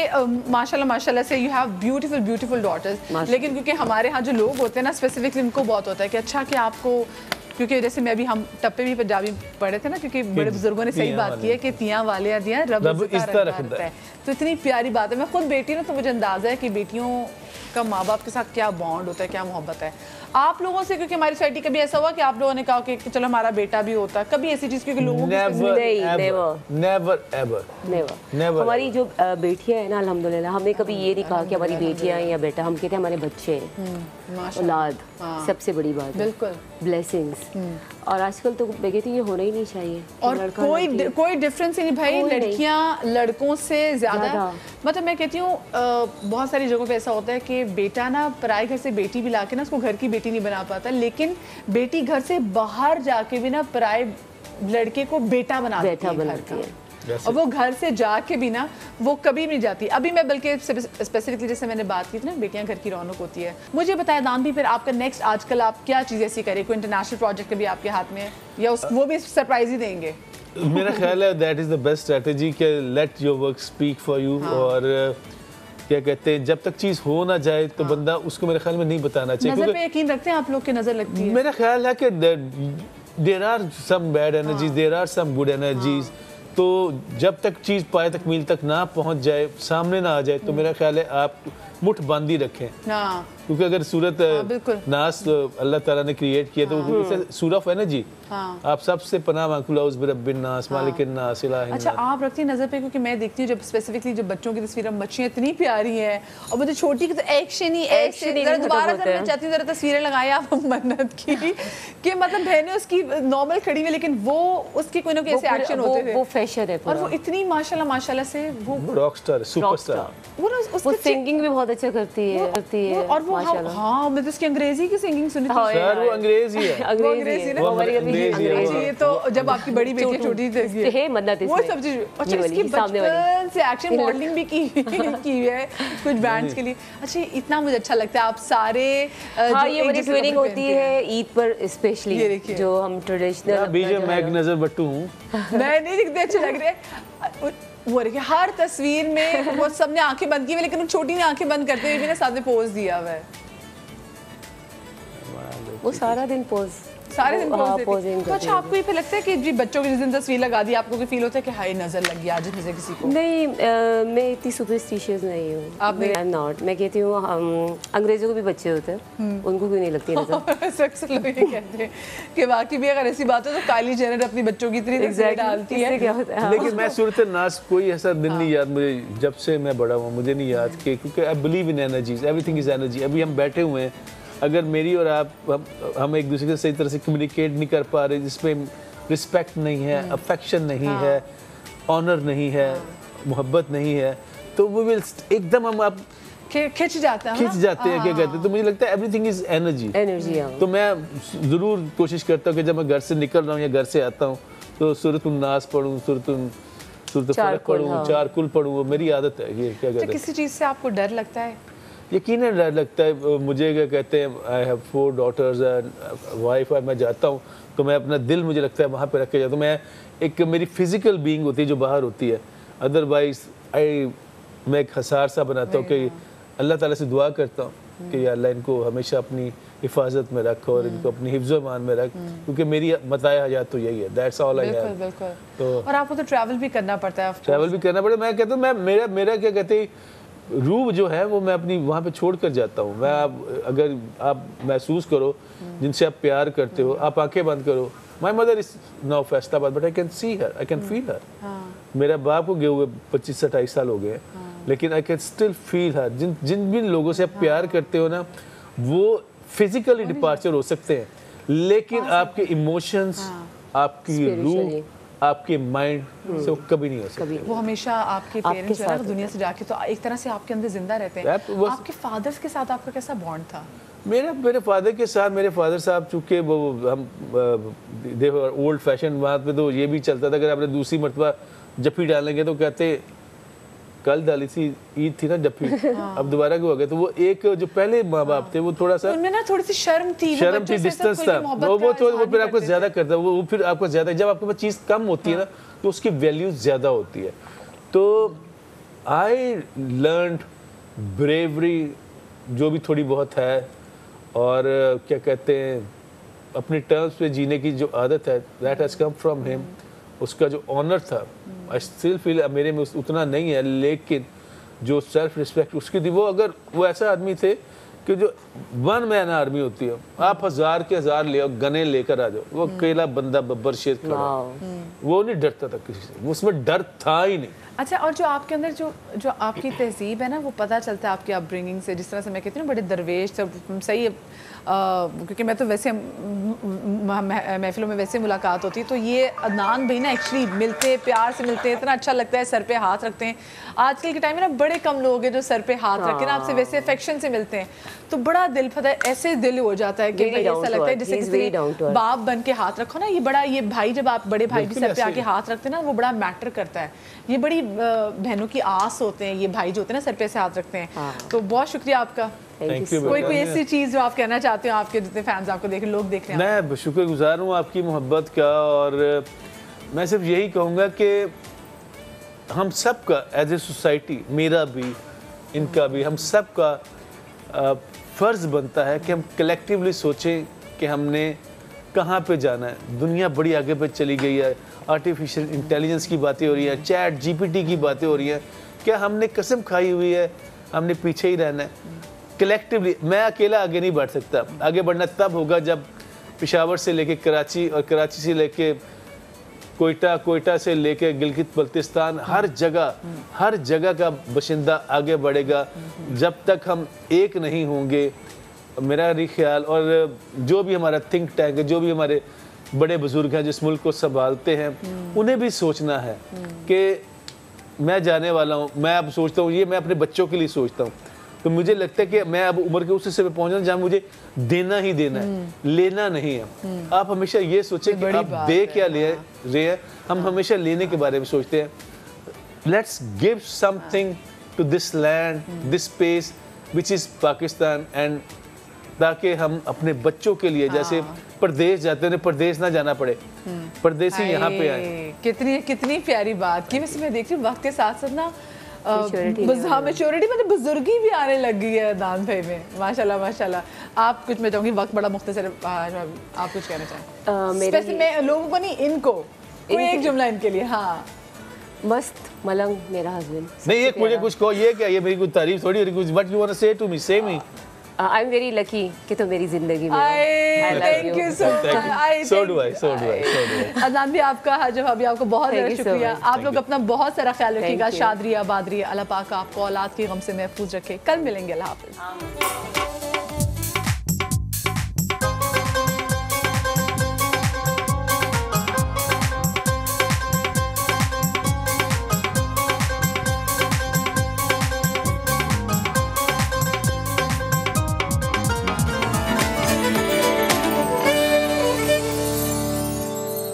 माशाल्लाह से यू हैव ब्यूटीफुल डॉटर्स, लेकिन क्योंकि हमारे यहाँ जो लोग होते हैं ना, स्पेसिफिकली उनको बहुत होता है कि अच्छा कि आपको, क्योंकि जैसे मैं अभी हम टप्पे भी पंजाबी पढ़े थे ना, क्योंकि बड़े बुजुर्गों ने सही बात की है कि तियां वाले दिया रब इज्जत रखता है, तो इतनी प्यारी बात है। मैं खुद बेटी ना, तो मुझे अंदाजा है कि बेटियों का माँ बाप के साथ क्या बॉन्ड होता है, क्या मोहब्बत है। आप लोगों से, क्योंकि हमारी सोसाइटी कभी ऐसा हुआ कि आप लोगों ने कहा कि चलो हमारा बेटा भी होता है, कभी ऐसी चीज, क्योंकि लोगों
नेवर। हमारी जो बेटियां हैं ना, अल्हम्दुलिल्लाह, हमने कभी ये नहीं कहा कि हमारी बेटियां हैं या बेटा, हम कहते हैं हमारे बच्चे हैं, औलाद सबसे बड़ी बात है, बिल्कुल ब्लेसिंग्स। और आजकल तो मैं कहती हूँ ये होना ही नहीं चाहिए,
और कोई डिफरेंस ही नहीं भाई, लड़कियां लड़कों से ज्यादा, मतलब मैं कहती हूँ बहुत सारी जगहों पे ऐसा होता है कि बेटा ना पराए घर से बेटी भी लाके ना उसको घर की बेटी नहीं बना पाता, लेकिन बेटी घर से बाहर जाके भी ना पराए लड़के को बेटा बनाती है, और वो घर से जाके भी ना वो कभी नहीं जाती। अभी मैं बल्कि स्पेसिफिकली जैसे मैंने बात की थी ना, बेटियां घर की रौनक होती है। मुझे बताया दान भी, फिर आपका नेक्स्ट आजकल आप क्या चीज़ ऐसी करें, कोई इंटरनेशनल प्रोजेक्ट भी आपके हाथ में है, या वो भी सरप्राइज ही देंगे?
मेरा ख्याल है that is the best strategy कि let your work speak for you. और क्या कहते हैं, जब तक चीज़ हो ना जाए तो बंदा उसको मेरे ख्याल में नहीं बताना चाहिए।
नज़र पे यकीन रखते हैं आप लोग की नज़र लगती है?
मेरा ख्याल है कि there are some bad energies, there are some good energies, तो जब तक चीज़ पाए तक मील तक ना पहुंच जाए, सामने ना आ जाए, तो मेरा ख्याल है आप मुठ बंदी रखें, क्योंकि अगर सूरत नास अल्लाह ताला ने क्रिएट किया तो सूरत ऑफ एनर्जी, आप सबसे पनाह मांगो उस बिरब्बिन नास मालिकिन नास इलाहिन नास।
अच्छा, आप रखती हैं नज़र पे, क्योंकि मैं देखती हूँ जब स्पेसिफिकली जब बच्चों की तस्वीरें, बच्चियाँ इतनी प्यारी हैं, और मुझे छोटी की तो एक्शन ही दोबारा मैं चाहती हूँ जरा तस्वीरें लगाएं आप मन्नत की, कि मतलब बहनें उसकी नॉर्मल खड़ी हुई, लेकिन वो उसकी कोई ना कोई ऐसे एक्शन होते थे,
वो फैशन है,
और वो इतनी माशाल्लाह से वो
रॉकस्टार सुपरस्टार,
वो सिंगिंग भी बहुत अच्छा करती है,
और वो हाँ, मैं तो उसकी अंग्रेजी की सिंगिंग सुनी थी
सर, वो अंग्रेजी है,
अंग्रेजी ना, हमारी अंग्रेजी
है। तो जब आपकी बड़ी बेटी छोटी थी
है मन्नत,
वो सब चीज, अच्छा इसकी बचपन से एक्शन मॉडलिंग भी की है कुछ ब्रांड्स के लिए। अच्छा, इतना मुझे अच्छा लगता है आप सारे,
हाँ, ये बड़ी ट्रेनिंग होती है ईद पर स्पेशली, जो हम ट्रेडिशनल,
बीजे मैं नजर बट्टू हूँ,
मैं नहीं दिखते अच्छे लग रहे, वो देखिए हर तस्वीर में वो सबने आंखें बंद की हुई, लेकिन छोटी ने आंखें बंद करते हुए भी ना साथ में पोज दिया हुआ है,
वो सारा दिन पोज
पोजिंग। तो अच्छा, आपको ये फिर लगता है कि जी बच्चों की जिस दिन तस्वीर लगा दी, आपको फील होता है कि हाय नजर लग गया आज मुझे किसी को?
नहीं, मैं इतनी सुपरस्टिशियस नहीं हूँ, आई एम नॉट। मैं कहती हूँ अंग्रेजों को भी बच्चे होते हैं, उनको क्यों नहीं लगती नजर?
अक्सर लोग ये कहते हैं कि वाकई भी अगर ऐसी बात हो तो काइली जेनर अपनी बच्चों की इतनी तस्वीर डालती है,
क्या होता है।
लेकिन मैं सूरत नास कोई ऐसा दिन नहीं याद मुझे, जब से मैं बड़ा हुआ मुझे नहीं याद कि, क्योंकि I believe in energies, everything is energy. अभी हम बैठे हुए हैं, अगर मेरी और हम एक दूसरे से सही तरह से कम्युनिकेट नहीं कर पा रहे, जिसमें रिस्पेक्ट नहीं है, अफेक्शन नहीं है, ऑनर नहीं है, मोहब्बत नहीं है, तो वो विल एकदम हम आप
खिंच जाते हैं,
क्या कहते हैं। तो मुझे लगता है एवरीथिंग इज एनर्जी। तो मैं ज़रूर कोशिश करता हूँ कि जब मैं घर से निकल रहा हूँ या घर से आता हूँ तो सूरत नास पढ़ूँ, सूरत फलक पढ़ूँ, चार कुल पढ़ूँ, वो मेरी आदत है। ये क्या कहते हैं।
किसी चीज़ से आपको डर लगता है?
यकीनन डर लगता है मुझे। क्या कहते हैं, I have 4 daughters and wife, और मैं जाता हूँ तो मैं अपना दिल, मुझे लगता है वहाँ पे रख के जाता हूँ। मैं एक मेरी फिजिकल बीइंग होती है जो बाहर होती है, अदरवाइज मैं एक हसार सा बनाता हूँ कि अल्लाह ताला से दुआ करता हूँ कि या अल्लाह इनको हमेशा अपनी हिफाजत में रख और इनको अपनी हिफ्ज़-ओ-मान में रख, क्योंकि मेरी मताए हयात तो यही है, दैट्स ऑल आई हैव।
बिल्कुल।
तो
और आपको तो ट्रैवल भी करना पड़ता है,
ट्रैवल भी करना पड़ता है। मैं कहता हूँ मेरा क्या कहते हैं, रूह जो है वो मैं अपनी वहाँ पे छोड़ कर जाता हूँ। मैं अगर आप महसूस करो जिनसे आप प्यार करते हो, आप आंखें बंद करो। My mother is now Faisalabad but I can see her, I can feel her. मेरा बाप को गए हुए 25-28 साल हो गए, लेकिन आई कैन स्टिल फील हर। जिन भी लोगों से आप प्यार करते हो ना, वो फिजिकली डिपार्चर हो सकते हैं, लेकिन आपके इमोशंस, आपकी रूह, आपके माइंड से वो कभी नहीं हो सकते।
वो हमेशा आपके पेरेंट्स जो है दुनिया से जाके तो एक तरह से आपके अंदर जिंदा रहते हैं। आपके फादर्स के साथ आपका कैसा बॉन्ड था?
मेरे फादर के साथ, मेरे फादर साहब चूँकि वो हम देखो ओल्ड फैशन, वहाँ पे तो ये भी चलता था अगर आपने दूसरी मरतबा जफ्फी डालेंगे तो कहते कल डाली थी, ईद थी ना जफ्फी, अब दोबारा क्यों हो गया? तो वो एक जो पहले माँ बाप थे वो थोड़ा सा
उनमें ना थोड़ी सी शर्म थी,
डिस्टेंस था, वो फिर आपको ज्यादा करता है, वो फिर आपको ज्यादा, जब आपके पास चीज़ कम होती है ना तो उसकी वैल्यू ज्यादा होती है। तो आई लर्नड ब्रेवरी जो भी थोड़ी बहुत है, और क्या कहते हैं अपने टर्म्स पे जीने की जो आदत है, that has come from him. उसका जो ऑनर था, आई स्टिल फील मेरे में उतना नहीं है, लेकिन जो सेल्फ रिस्पेक्ट उसकी थी, वो अगर वो ऐसा आदमी थे कि जो 1 मैन आर्मी होती है, आप 1000 के 1000 ले आओ, गने लेकर आ जाओ, वो अकेला बंदा बब्बर शेर खड़ा, वो नहीं डरता था किसी से, उसमें डर था ही नहीं।
अच्छा, और जो आपके अंदर जो आपकी तहजीब है ना, वो पता चलता है आपकी अपब्रिंगिंग से। जिस तरह से मैं कहती हूँ बड़े दरवेश सही है, क्योंकि मैं तो वैसे महफिलों में वैसे मुलाकात होती है, तो ये अदनान भाई ना एक्चुअली मिलते, प्यार से मिलते हैं, इतना अच्छा लगता है, सर पे हाथ रखते हैं। आजकल के टाइम में ना बड़े कम लोग हैं जो सर पे हाथ रख के ना आपसे वैसे अफेक्शन से मिलते हैं, तो बड़ा दिल फता है, ऐसे दिल हो जाता है कि भाई ऐसा लगता है जैसे किसी बाप बन के हाथ रखो ना। ये बड़ा, ये भाई जब आप बड़े भाई भी सर पे आके हाथ रखते हैं ना, वो बड़ा मैटर करता है। ये बड़ी बहनों की आस होते हैं ये भाई जो होते हैं ना, सर पे से हाथ रखते हैं। तो बहुत शुक्रिया आपका। कोई ऐसी चीज़ जो आप कहना चाहते हो, आपके जितने फैंस आपको देख, लोग देख रहे हैं?
मैं शुक्रगुजार हूँ आपकी मोहब्बत का, और मैं सिर्फ यही कहूँगा कि हम सब का एज ए सोसाइटी, मेरा भी, इनका भी, हम सब का फ़र्ज़ बनता है कि हम कलेक्टिवली सोचें कि हमने कहाँ पे जाना है। दुनिया बड़ी आगे पे चली गई है, आर्टिफिशियल इंटेलिजेंस की बातें हो रही हैं, चैट GPT की बातें हो रही हैं। क्या हमने कसम खाई हुई है हमने पीछे ही रहना है? कलेक्टिवली, मैं अकेला आगे नहीं बढ़ सकता। आगे बढ़ना तब होगा जब पेशावर से लेके कराची, और कराची से लेके कोयटा, कोयटा से लेके गिलगित बल्तिस्तान, हर जगह का बशिंदा आगे बढ़ेगा। जब तक हम एक नहीं होंगे, मेरा ख्याल, और जो भी हमारा थिंक टैंक है, जो भी हमारे बड़े बुजुर्ग हैं जिस मुल्क को संभालते हैं, उन्हें भी सोचना है कि मैं जाने वाला हूँ। मैं अब सोचता हूँ, ये मैं अपने बच्चों के लिए सोचता हूँ, तो मुझे लगता है कि मैं अब उम्र के उस हिस्से पे पहुंचना जहाँ मुझे देना ही देना है, लेना नहीं है। आप हमेशा ये सोचें कि आप दे क्या ले रहे हैं, हम हमेशा लेने के बारे में सोचते हैं। Let's give something to this land, this space which is Pakistan, and ताकि हम अपने बच्चों के लिए, जैसे परदेश जाते हैं, परदेश ना जाना पड़े, परदेसी यहाँ पे आए।
कितनी प्यारी बात की। वैसे मैं देख रही हूँ वक्त के साथ साथ ना मैच्योरिटी मतलब बुजुर्गी भी आने लग गई है दान भाई में, माशाल्लाह माशाल्लाह। आप कुछ, मैं चाहूँगी वक्त बड़ा मुख्तसर, आप कुछ कहना चाहें? मैं लोगों को नहीं, इनको कोई एक जुमला इनके लिए। हाँ,
मस्त मलंग मेरा हस्बैंड।
नहीं, ये मुझे कुछ कहो, ये क्या, ये मेरी कुछ तारीफ थोड़ी, कुछ व्हाट यू वांट टू से टू मी, से मी।
आई एम वेरी लकी कि तो मेरी जिंदगी में।
Thank you so much.
So do I.
Adnan भी आपका, जब अभी आपको बहुत ज़्यादा शुक्रिया। आप लोग अपना बहुत सारा ख्याल रखिएगा, शाद रिया बाद रिया, अल्लाह पाक आपको औलाद की गम से महफूज रखे। कल मिलेंगे, अल्लाह हाफ़िज़।